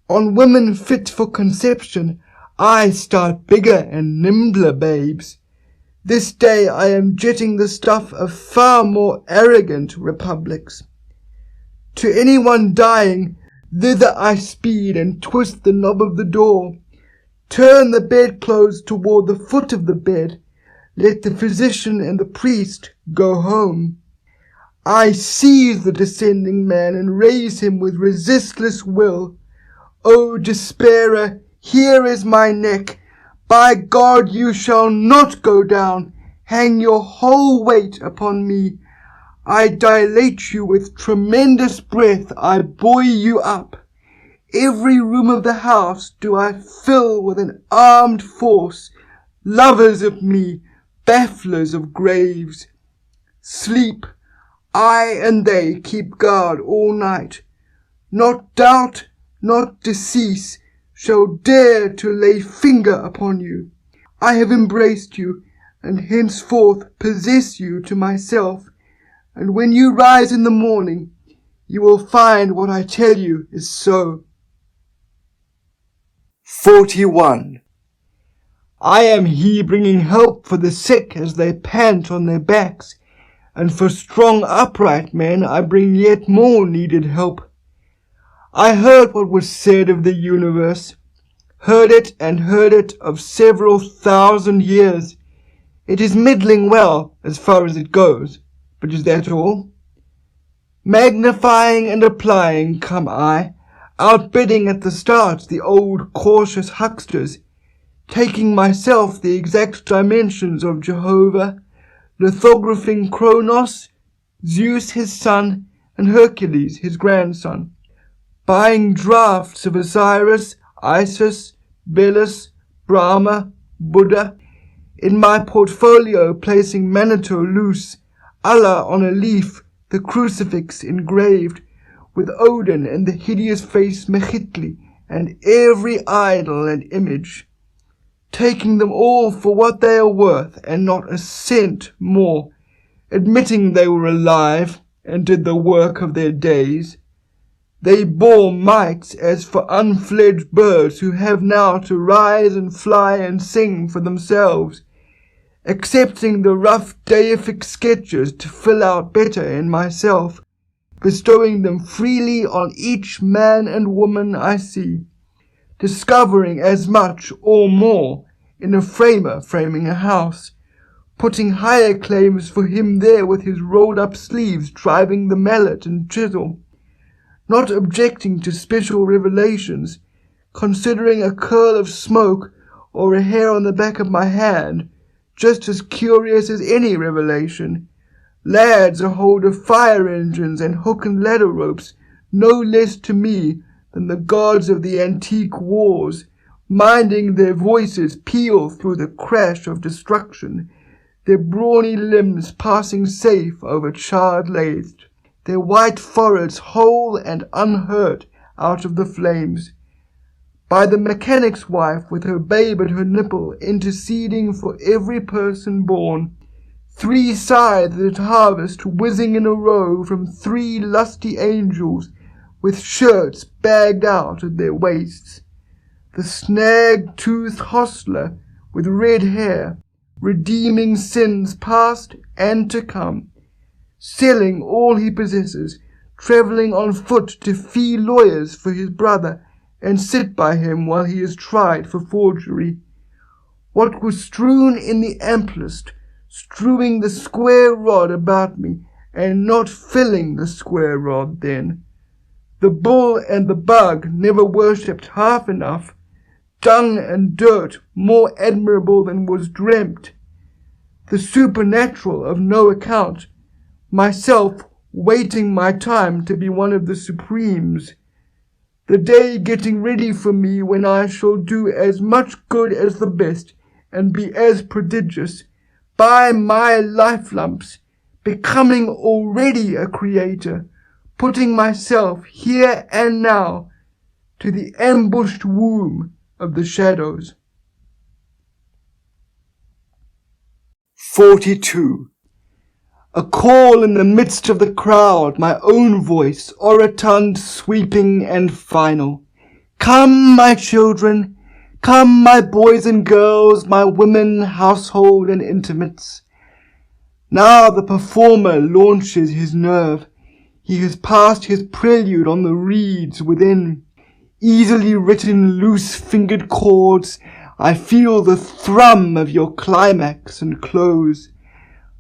On women fit for conception I start bigger and nimbler babes. This day I am jetting the stuff of far more arrogant republics. To anyone dying, thither I speed and twist the knob of the door. Turn the bedclothes toward the foot of the bed. Let the physician and the priest go home. I seize the descending man and raise him with resistless will. O despairer, here is my neck. By God, you shall not go down. Hang your whole weight upon me. I dilate you with tremendous breath. I buoy you up. Every room of the house do I fill with an armed force, lovers of me, bafflers of graves. Sleep, I and they keep guard all night. Not doubt, not decease, shall dare to lay finger upon you. I have embraced you, and henceforth possess you to myself, and when you rise in the morning, you will find what I tell you is so. 41. I am he bringing help for the sick as they pant on their backs, and for strong upright men I bring yet more needed help. I heard what was said of the universe, heard it and heard it of several 1,000 years. It is middling well as far as it goes, but is that all? Magnifying and applying come I, outbidding at the start the old cautious hucksters, taking myself the exact dimensions of Jehovah, lithographing Kronos, Zeus his son, and Hercules his grandson, buying drafts of Osiris, Isis, Belus, Brahma, Buddha, in my portfolio placing Manitou loose, Allah on a leaf, the crucifix engraved, with Odin and the hideous-faced Mechitli, and every idol and image, taking them all for what they are worth, and not a cent more, admitting they were alive, and did the work of their days. They bore mites as for unfledged birds who have now to rise and fly and sing for themselves, accepting the rough deific sketches to fill out better in myself, bestowing them freely on each man and woman I see, discovering as much or more in a framer framing a house, putting higher claims for him there with his rolled-up sleeves driving the mallet and chisel, not objecting to special revelations, considering a curl of smoke or a hair on the back of my hand just as curious as any revelation. Lads ahold of fire engines and hook and ladder ropes no less to me than the gods of the antique wars, minding their voices peal through the crash of destruction, their brawny limbs passing safe over charred laths, their white foreheads whole and unhurt out of the flames. By the mechanic's wife with her babe at her nipple interceding for every person born, 3 scythes at harvest whizzing in a row from 3 lusty angels with shirts bagged out at their waists, the snag-toothed hostler with red hair, redeeming sins past and to come, selling all he possesses, travelling on foot to fee lawyers for his brother, and sit by him while he is tried for forgery. What was strewn in the amplest, strewing the square rod about me, and not filling the square rod then. The bull and the bug never worshipped half enough, dung and dirt more admirable than was dreamt, the supernatural of no account, myself waiting my time to be one of the supremes, the day getting ready for me when I shall do as much good as the best, and be as prodigious, by my life lumps, becoming already a creator, putting myself here and now to the ambushed womb of the shadows. 42. A call in the midst of the crowd, my own voice, orotund, sweeping, and final. Come, my children, come, my boys and girls, my women, household, and intimates. Now the performer launches his nerve. He has passed his prelude on the reeds within. Easily written, loose-fingered chords, I feel the thrum of your climax and close.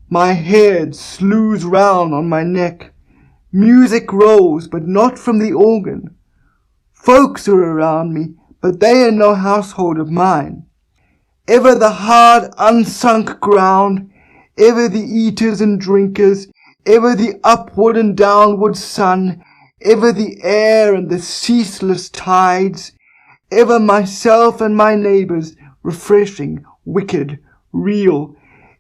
My head slews round on my neck. Music rolls, but not from the organ. Folks are around me, but they are no household of mine. Ever the hard, unsunk ground, ever the eaters and drinkers, ever the upward and downward sun, ever the air and the ceaseless tides, ever myself and my neighbours, refreshing, wicked, real,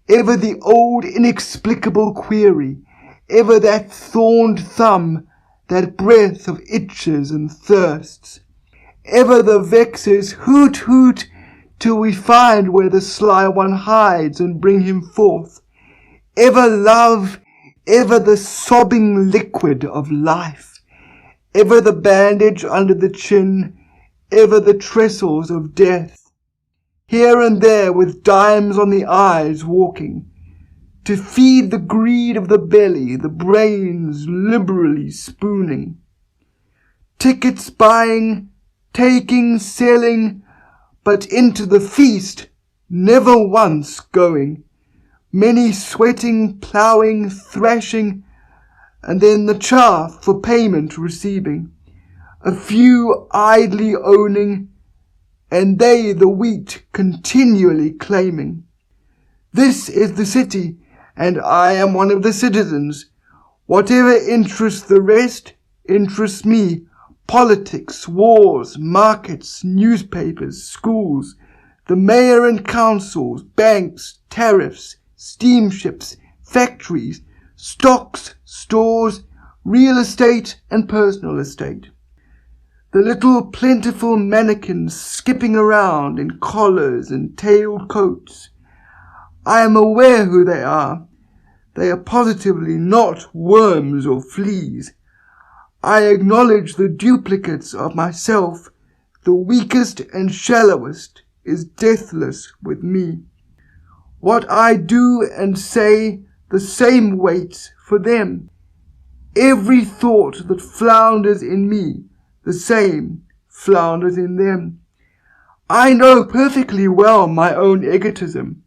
ever the old inexplicable query, ever that thorned thumb, that breath of itches and thirsts, ever the vexers hoot hoot till we find where the sly one hides and bring him forth, ever love, ever the sobbing liquid of life, ever the bandage under the chin, ever the trestles of death, here and there with dimes on the eyes walking, to feed the greed of the belly, the brains liberally spooning, tickets buying, taking, selling, but into the feast never once going, many sweating, ploughing, thrashing, and then the chaff for payment receiving, a few idly owning, and they the wheat continually claiming. This is the city, and I am one of the citizens. Whatever interests the rest interests me. Politics, wars, markets, newspapers, schools, the mayor and councils, banks, tariffs, steamships, factories, stocks, stores, real estate and personal estate. The little plentiful mannequins skipping around in collars and tailed coats. I am aware who they are. They are positively not worms or fleas. I acknowledge the duplicates of myself. The weakest and shallowest is deathless with me. What I do and say, the same waits for them. Every thought that flounders in me, the same flounders in them. I know perfectly well my own egotism,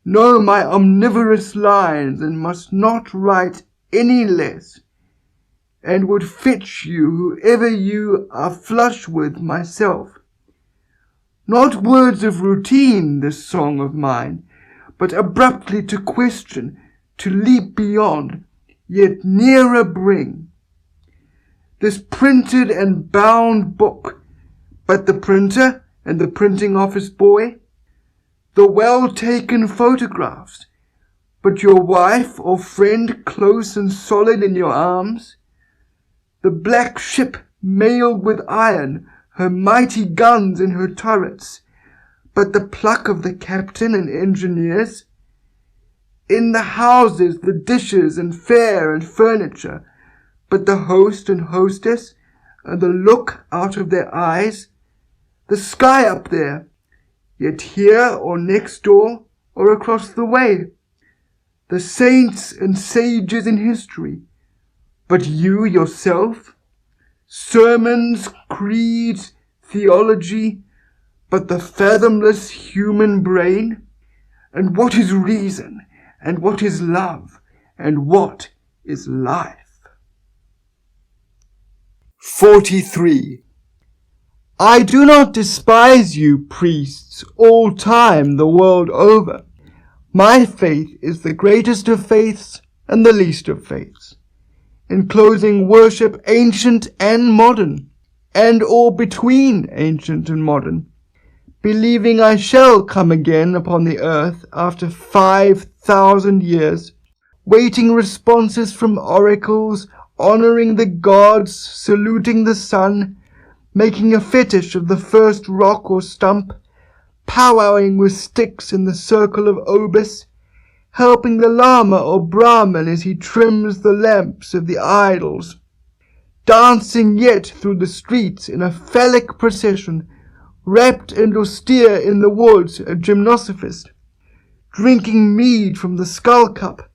know my omnivorous lines, and must not write any less, and would fetch you whoever you are flush with myself. Not words of routine, this song of mine, but abruptly to question, to leap beyond, yet nearer bring. This printed and bound book, but the printer and the printing office boy, the well-taken photographs, but your wife or friend close and solid in your arms, the black ship mailed with iron, her mighty guns in her turrets, but the pluck of the captain and engineers, in the houses the dishes and fare and furniture, but the host and hostess, and the look out of their eyes, the sky up there, yet here or next door or across the way, the saints and sages in history, but you yourself, sermons, creeds, theology but the fathomless human brain? And what is reason? And what is love? And what is life? 43. I do not despise you, priests, all time the world over. My faith is the greatest of faiths and the least of faiths, enclosing worship ancient and modern, and all between ancient and modern, believing I shall come again upon the earth after 5,000 years, waiting responses from oracles, honoring the gods, saluting the sun, making a fetish of the first rock or stump, powwowing with sticks in the circle of obis, helping the lama or brahmin as he trims the lamps of the idols, dancing yet through the streets in a phallic procession, wrapped and austere in the woods a gymnosophist, drinking mead from the skull cup,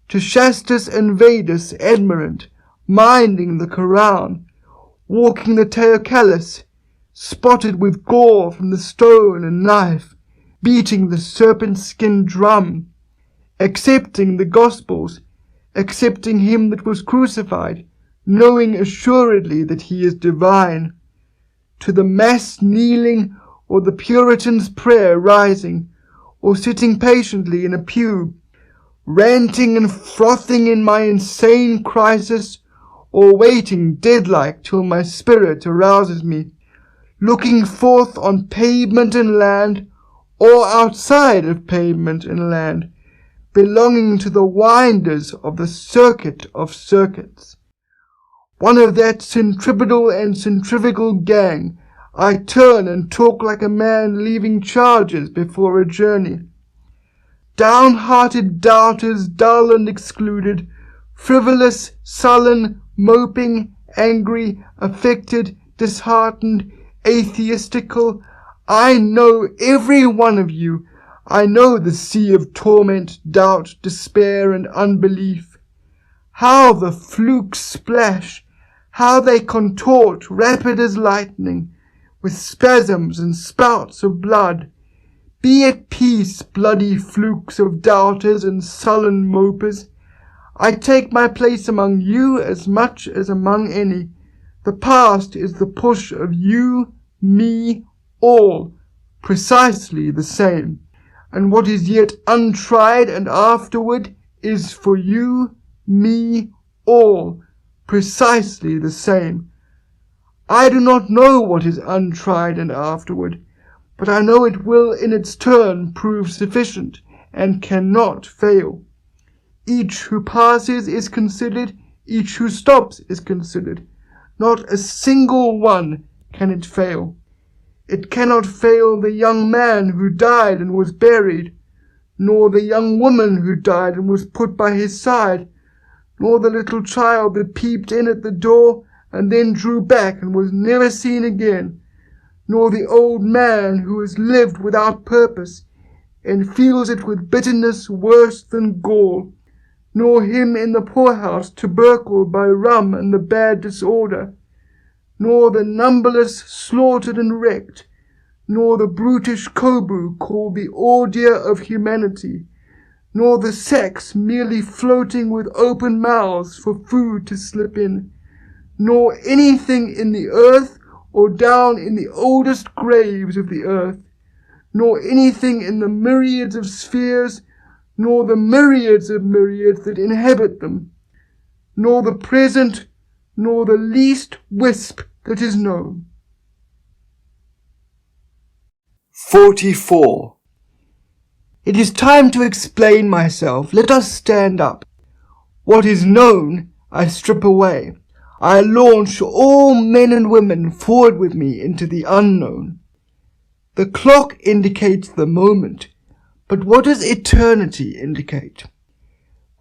to Shastas and Vedas admirant, minding the Koran, walking the Teocallis, spotted with gore from the stone and knife, beating the serpent-skin drum, accepting the Gospels, accepting him that was crucified, knowing assuredly that he is divine, to the Mass kneeling or the Puritan's prayer rising, or sitting patiently in a pew, ranting and frothing in my insane crisis, or waiting dead-like till my spirit arouses me, looking forth on pavement and land, or outside of pavement and land, belonging to the winders of the circuit of circuits. One of that centripetal and centrifugal gang, I turn and talk like a man leaving charges before a journey. Downhearted doubters, dull and excluded, frivolous, sullen, moping, angry, affected, disheartened, atheistical, I know every one of you. I know the sea of torment, doubt, despair, and unbelief. How the flukes splash, how they contort, rapid as lightning, with spasms and spouts of blood. Be at peace, bloody flukes of doubters and sullen mopers. I take my place among you as much as among any. The past is the push of you, me, all, precisely the same. And what is yet untried and afterward is for you, me, all, precisely the same. I do not know what is untried and afterward, but I know it will in its turn prove sufficient, and cannot fail. Each who passes is considered, each who stops is considered. Not a single one can it fail. It cannot fail the young man who died and was buried, nor the young woman who died and was put by his side, nor the little child that peeped in at the door and then drew back and was never seen again, nor the old man who has lived without purpose and feels it with bitterness worse than gall, nor him in the poorhouse tubercled by rum and the bad disorder, nor the numberless slaughtered and wrecked, nor the brutish kobu called the ordure of humanity, nor the sacks merely floating with open mouths for food to slip in, nor anything in the earth or down in the oldest graves of the earth, nor anything in the myriads of spheres, nor the myriads of myriads that inhabit them, nor the present, nor the least wisp that is known. 44. It is time to explain myself. Let us stand up. What is known, I strip away. I launch all men and women forward with me into the unknown. The clock indicates the moment, but what does eternity indicate?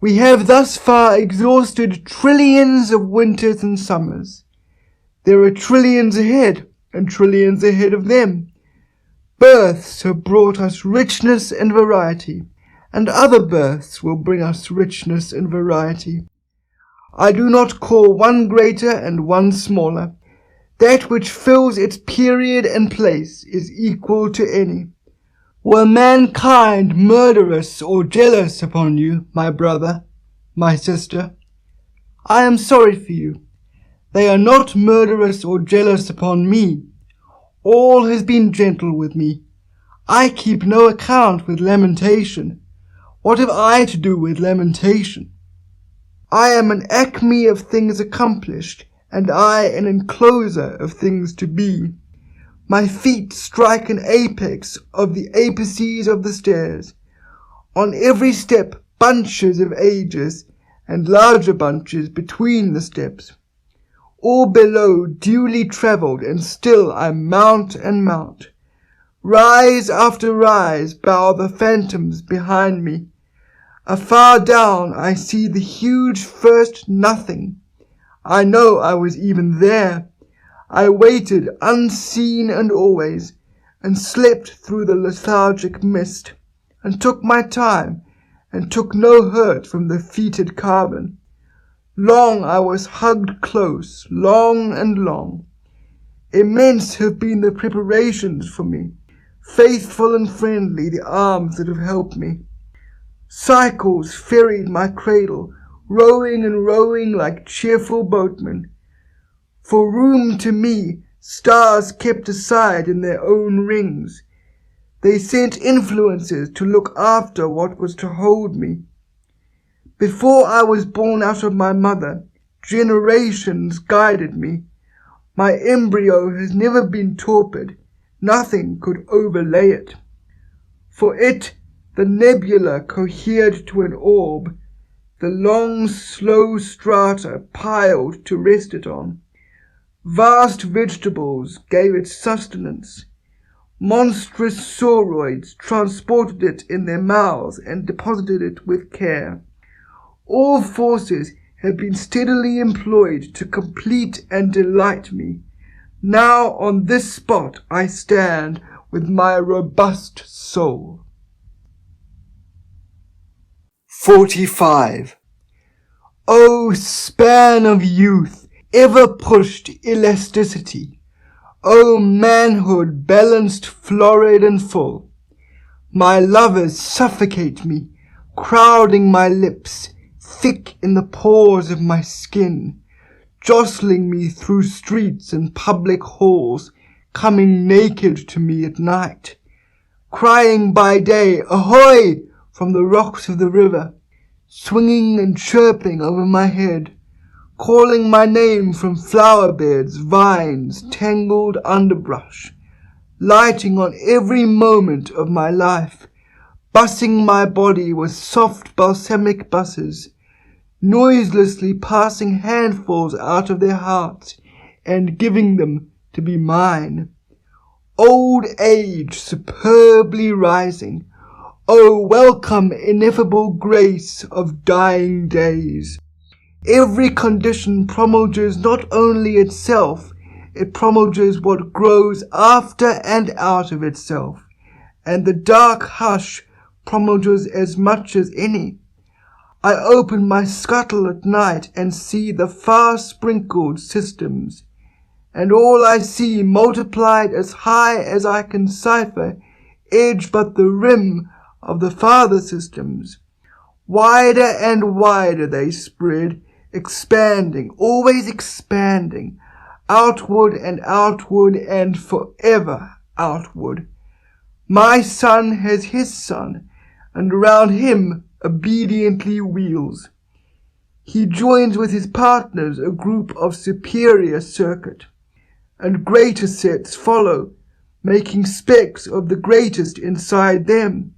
We have thus far exhausted trillions of winters and summers. There are trillions ahead, and trillions ahead of them. Births have brought us richness and variety, and other births will bring us richness and variety. I do not call one greater and one smaller. That which fills its period and place is equal to any. Were mankind murderous or jealous upon you, my brother, my sister, I am sorry for you. They are not murderous or jealous upon me. All has been gentle with me. I keep no account with lamentation. What have I to do with lamentation? I am an acme of things accomplished, and I an encloser of things to be. My feet strike an apex of the apices of the stairs. On every step bunches of ages, and larger bunches between the steps. All below duly travelled, and still I mount and mount. Rise after rise bow the phantoms behind me. Afar down I see the huge first nothing. I know I was even there. I waited unseen and always, and slept through the lethargic mist, and took my time, and took no hurt from the fetid carbon. Long I was hugged close, long and long. Immense have been the preparations for me, faithful and friendly the arms that have helped me. Cycles ferried my cradle, rowing and rowing like cheerful boatmen. For room to me, stars kept aside in their own rings. They sent influences to look after what was to hold me. Before I was born out of my mother, generations guided me. My embryo has never been torpid. Nothing could overlay it. For it, the nebula cohered to an orb, the long, slow strata piled to rest it on. Vast vegetables gave it sustenance. Monstrous sauroids transported it in their mouths and deposited it with care. All forces have been steadily employed to complete and delight me. Now on this spot I stand with my robust soul. 45. O span of youth, ever pushed elasticity! O manhood balanced florid and full! My lovers suffocate me, crowding my lips, thick in the pores of my skin, jostling me through streets and public halls, coming naked to me at night, crying by day, ahoy, from the rocks of the river, swinging and chirping over my head, calling my name from flower beds, vines, tangled underbrush, lighting on every moment of my life, bussing my body with soft balsamic busses, noiselessly passing handfuls out of their hearts and giving them to be mine. Old age superbly rising, O welcome ineffable grace of dying days! Every condition promulgates not only itself, it promulgates what grows after and out of itself, and the dark hush promulgates as much as any. I open my scuttle at night and see the far-sprinkled systems, and all I see multiplied as high as I can cipher edge but the rim of the farther systems. Wider and wider they spread, expanding, always expanding, outward and forever outward. My sun has his sun, and around him obediently wheels. He joins with his partners a group of superior circuit, and greater sets follow, making specks of the greatest inside them.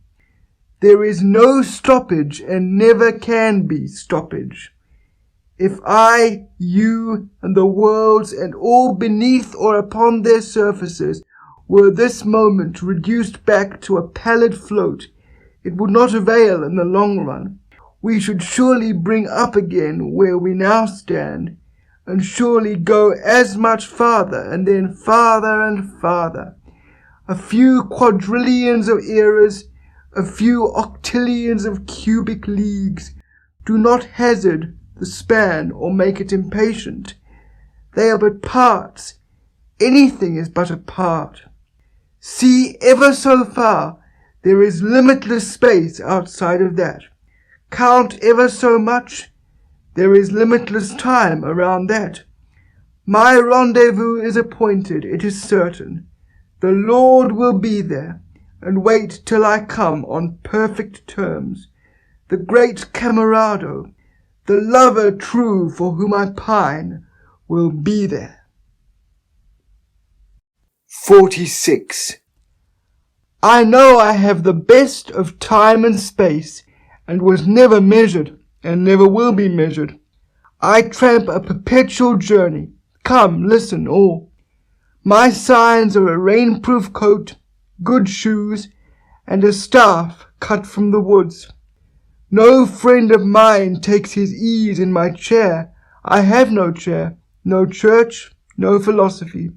There is no stoppage and never can be stoppage. If I, you, and the worlds and all beneath or upon their surfaces were this moment reduced back to a pallid float, it would not avail in the long run. We should surely bring up again where we now stand, and surely go as much farther, and then farther and farther. A few quadrillions of eras, a few octillions of cubic leagues. Do not hazard the span or make it impatient. They are but parts, anything is but a part. See ever so far, there is limitless space outside of that. Count ever so much, there is limitless time around that. My rendezvous is appointed, it is certain. The Lord will be there, and wait till I come on perfect terms. The great Camerado, the lover true for whom I pine, will be there. 46. I know I have the best of time and space, and was never measured, and never will be measured. I tramp a perpetual journey. Come, listen, all. My signs are a rainproof coat, good shoes, and a staff cut from the woods. No friend of mine takes his ease in my chair. I have no chair, no church, no philosophy.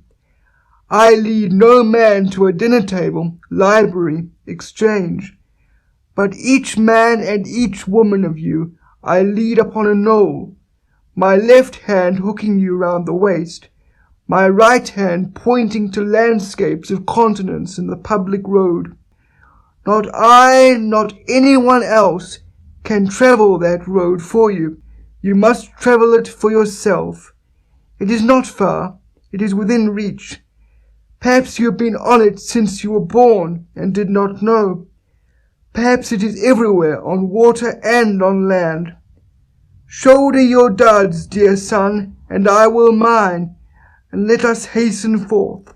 I lead no man to a dinner table, library, exchange. But each man and each woman of you I lead upon a knoll, my left hand hooking you round the waist, my right hand pointing to landscapes of continents in the public road. Not I, not anyone else, can travel that road for you. You must travel it for yourself. It is not far. It is within reach. Perhaps you have been on it since you were born and did not know. Perhaps it is everywhere, on water and on land. Shoulder your duds, dear son, and I will mine, and let us hasten forth.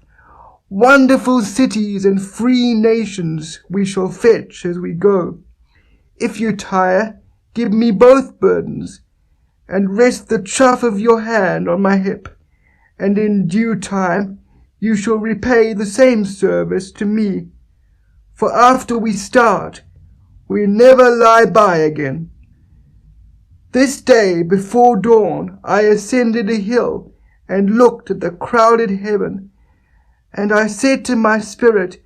Wonderful cities and free nations we shall fetch as we go. If you tire, give me both burdens, and rest the chuff of your hand on my hip, and in due time you shall repay the same service to me. For after we start, we never lie by again. This day before dawn I ascended a hill and looked at the crowded heaven, and I said to my spirit,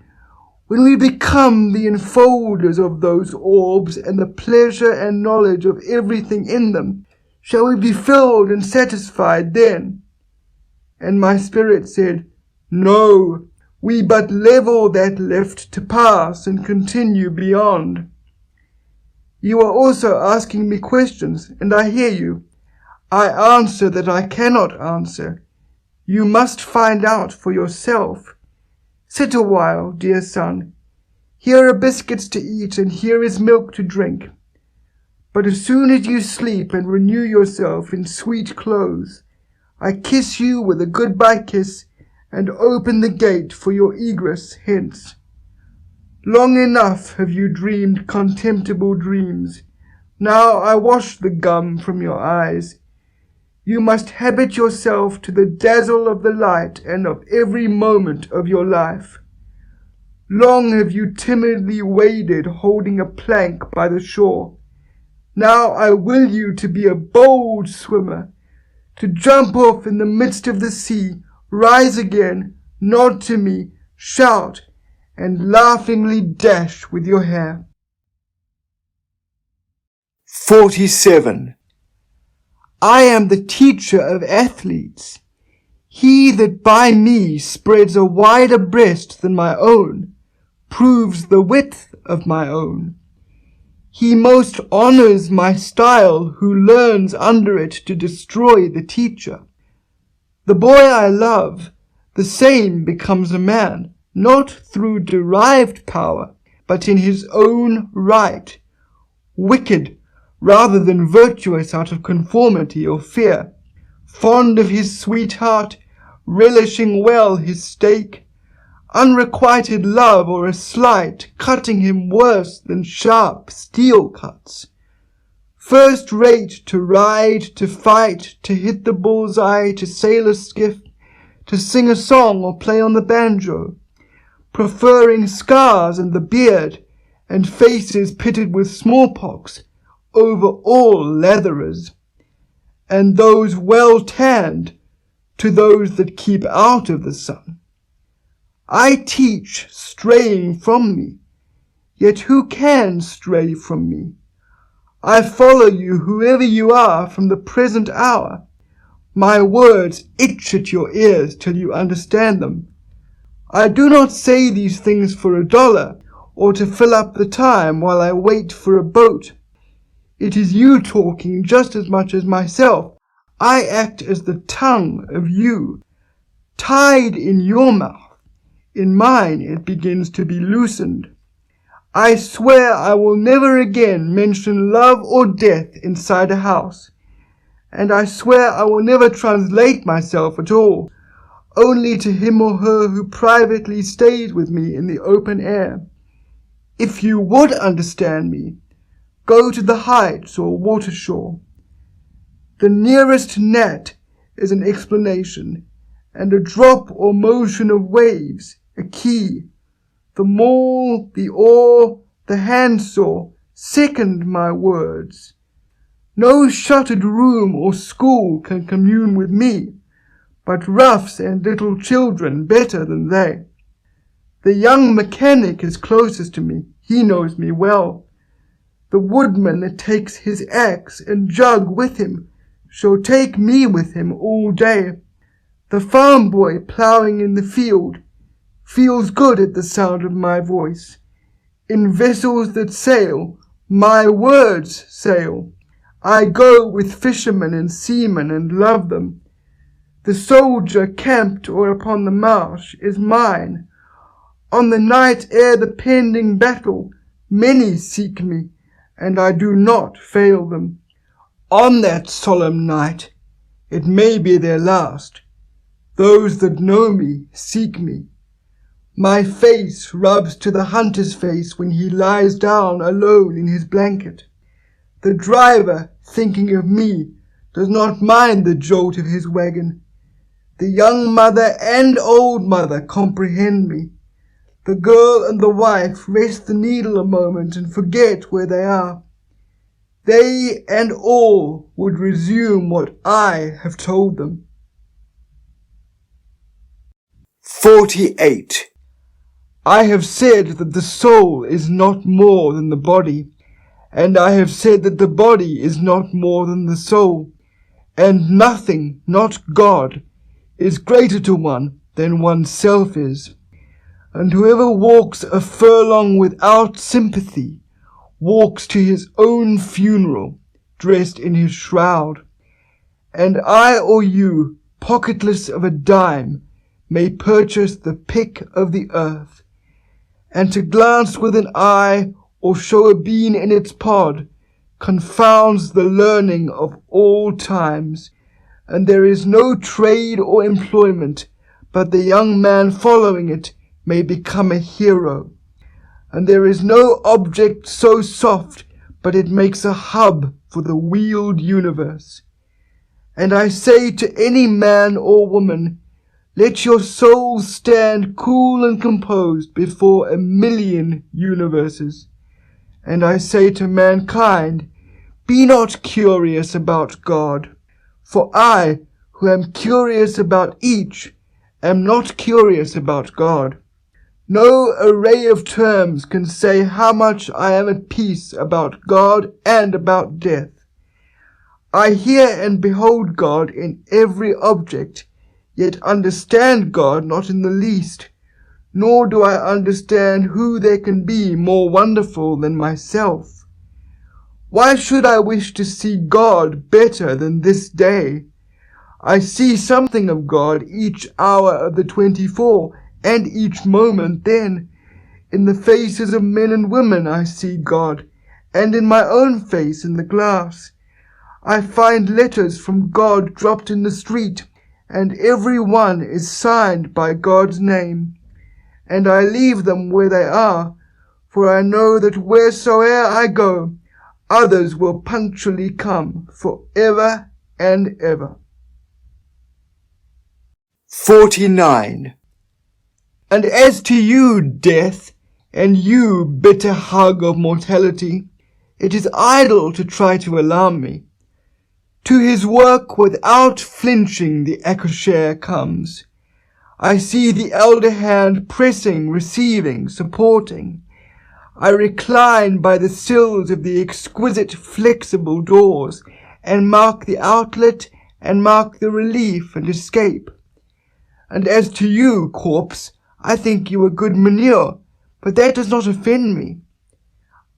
when we become the enfolders of those orbs and the pleasure and knowledge of everything in them, shall we be filled and satisfied then? And my spirit said, no, we but level that left to pass and continue beyond. You are also asking me questions, and I hear you. I answer that I cannot answer. You must find out for yourself. Sit a while, dear son. Here are biscuits to eat, and here is milk to drink. But as soon as you sleep and renew yourself in sweet clothes, I kiss you with a goodbye kiss, and open the gate for your egress hence. Long enough have you dreamed contemptible dreams. Now I wash the gum from your eyes. You must habit yourself to the dazzle of the light and of every moment of your life. Long have you timidly waded holding a plank by the shore. Now I will you to be a bold swimmer, to jump off in the midst of the sea, rise again, nod to me, shout, and laughingly dash with your hair. 47. I am the teacher of athletes. He that by me spreads a wider breast than my own, proves the width of my own. He most honours my style who learns under it to destroy the teacher. The boy I love, the same becomes a man, not through derived power, but in his own right, wicked rather than virtuous out of conformity or fear, fond of his sweetheart, relishing well his stake, unrequited love or a slight cutting him worse than sharp steel cuts, first rate to ride, to fight, to hit the bull's-eye, to sail a skiff, to sing a song or play on the banjo, preferring scars and the beard, and faces pitted with smallpox, over all leatherers, and those well tanned to those that keep out of the sun. I teach straying from me, yet who can stray from me? I follow you, whoever you are, from the present hour. My words itch at your ears till you understand them. I do not say these things for $1, or to fill up the time while I wait for a boat. It is you talking just as much as myself. I act as the tongue of you, tied in your mouth. In mine it begins to be loosened. I swear I will never again mention love or death inside a house, and I swear I will never translate myself at all, only to him or her who privately stays with me in the open air. If you would understand me, go to the heights or watershore. The nearest net is an explanation, and a drop or motion of waves a key. The maul, the oar, the handsaw second my words. No shuttered room or school can commune with me, but roughs and little children better than they. The young mechanic is closest to me, he knows me well. The woodman that takes his axe and jug with him shall take me with him all day. The farm boy ploughing in the field feels good at the sound of my voice. In vessels that sail, my words sail. I go with fishermen and seamen and love them. The soldier camped or upon the marsh is mine. On the night ere the pending battle, many seek me, and I do not fail them. On that solemn night, it may be their last, those that know me seek me. My face rubs to the hunter's face when he lies down alone in his blanket. The driver, thinking of me, does not mind the jolt of his wagon. The young mother and old mother comprehend me. The girl and the wife rest the needle a moment and forget where they are. They and all would resume what I have told them. 48. I have said that the soul is not more than the body, and I have said that the body is not more than the soul, and nothing, not God, is greater to one than oneself is. And whoever walks a furlong without sympathy walks to his own funeral, dressed in his shroud. And I or you, pocketless of a dime, may purchase the pick of the earth. And to glance with an eye or show a bean in its pod confounds the learning of all times, and there is no trade or employment but the young man following it may become a hero, and there is no object so soft but it makes a hub for the wheeled universe. And I say to any man or woman, let your soul stand cool and composed before 1,000,000 universes. And I say to mankind, be not curious about God, for I, who am curious about each, am not curious about God. No array of terms can say how much I am at peace about God and about death. I hear and behold God in every object, yet understand God not in the least, nor do I understand who there can be more wonderful than myself. Why should I wish to see God better than this day? I see something of God each hour of the 24, and each moment then. In the faces of men and women I see God, and in my own face in the glass. I find letters from God dropped in the street, and every one is signed by God's name. And I leave them where they are, for I know that wheresoe'er I go, others will punctually come for ever and ever. 49. And as to you, death, and you, bitter hug of mortality, it is idle to try to alarm me. To his work without flinching the accoucheur comes. I see the elder hand pressing, receiving, supporting. I recline by the sills of the exquisite flexible doors, and mark the outlet and mark the relief and escape. And as to you, corpse, I think you a good manure, but that does not offend me.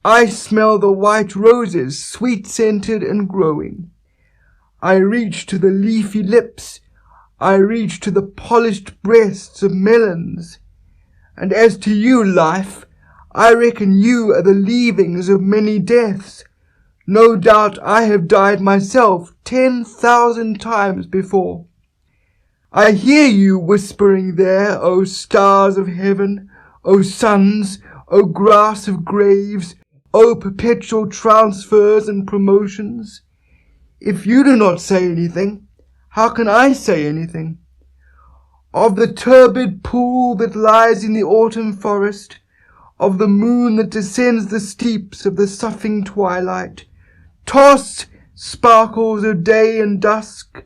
I smell the white roses, sweet-scented and growing. I reach to the leafy lips, I reach to the polished breasts of melons. And as to you, life, I reckon you are the leavings of many deaths. No doubt I have died myself 10,000 times before. I hear you whispering there, O stars of heaven, O suns, O grass of graves, O perpetual transfers and promotions. If you do not say anything, how can I say anything? Of the turbid pool that lies in the autumn forest, of the moon that descends the steeps of the soughing twilight, toss, sparkles of day and dusk,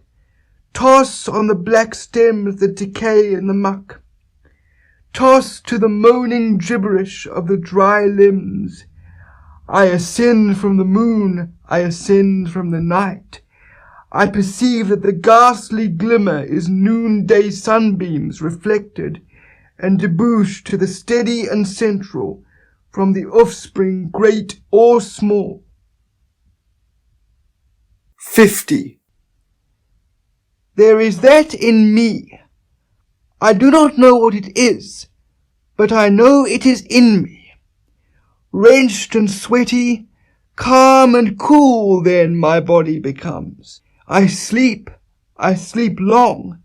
toss on the black stems that decay in the muck. Toss to the moaning gibberish of the dry limbs. I ascend from the moon, I ascend from the night. I perceive that the ghastly glimmer is noonday sunbeams reflected and debouched to the steady and central from the offspring great or small. 50. There is that in me. I do not know what it is, but I know it is in me. Wrenched and sweaty, calm and cool then my body becomes. I sleep long.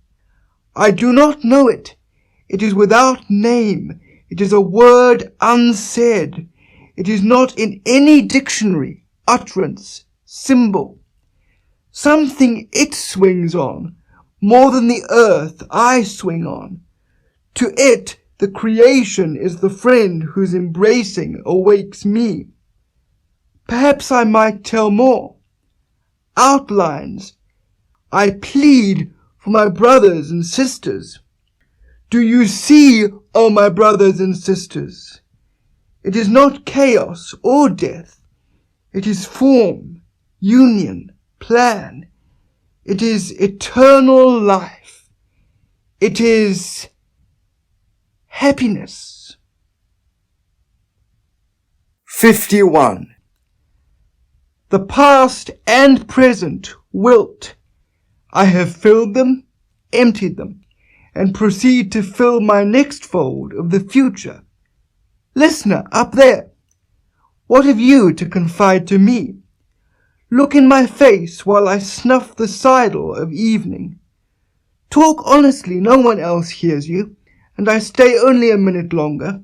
I do not know it. It is without name. It is a word unsaid. It is not in any dictionary, utterance, symbol. Something it swings on, more than the earth I swing on. To it the creation is the friend whose embracing awakes me. Perhaps I might tell more. Outlines. I plead for my brothers and sisters. Do you see, O my brothers and sisters? It is not chaos or death. It is form, union, plan. It is eternal life. It is happiness. 51. The past and present wilt. I have filled them, emptied them, and proceed to fill my next fold of the future. Listener, up there, what have you to confide to me? Look in my face while I snuff the sidle of evening. Talk honestly, no one else hears you, and I stay only a minute longer.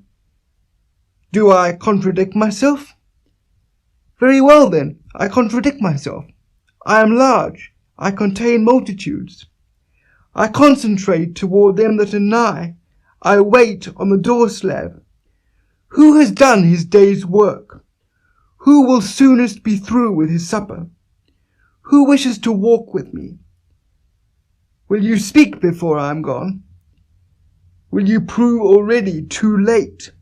Do I contradict myself? Very well then, I contradict myself. I am large, I contain multitudes. I concentrate toward them that are nigh. I wait on the door slab. Who has done his day's work? Who will soonest be through with his supper? Who wishes to walk with me? Will you speak before I am gone? Will you prove already too late?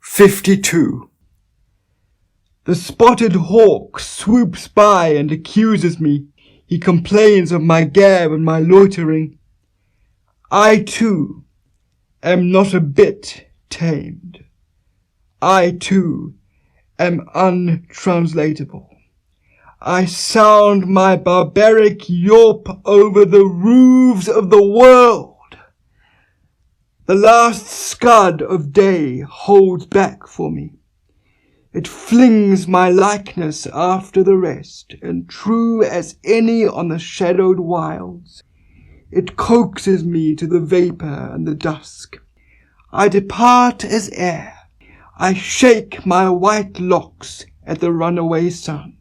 52. The spotted hawk swoops by and accuses me. He complains of my gab and my loitering. I, too, am not a bit tamed. I, too, am untranslatable. I sound my barbaric yawp over the roofs of the world. The last scud of day holds back for me. It flings my likeness after the rest, and true as any on the shadowed wilds, it coaxes me to the vapour and the dusk. I depart as air. I shake my white locks at the runaway sun.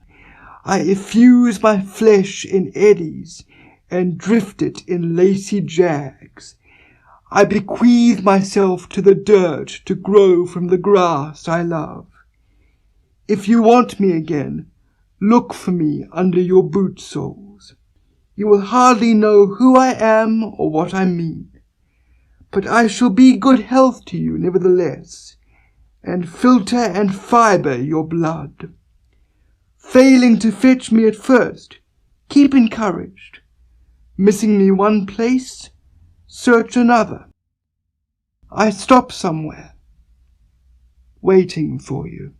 I effuse my flesh in eddies and drift it in lacy jags. I bequeath myself to the dirt to grow from the grass I love. If you want me again, look for me under your boot soles. You will hardly know who I am or what I mean. But I shall be good health to you nevertheless, and filter and fibre your blood. Failing to fetch me at first, keep encouraged. Missing me one place, search another. I stop somewhere, waiting for you.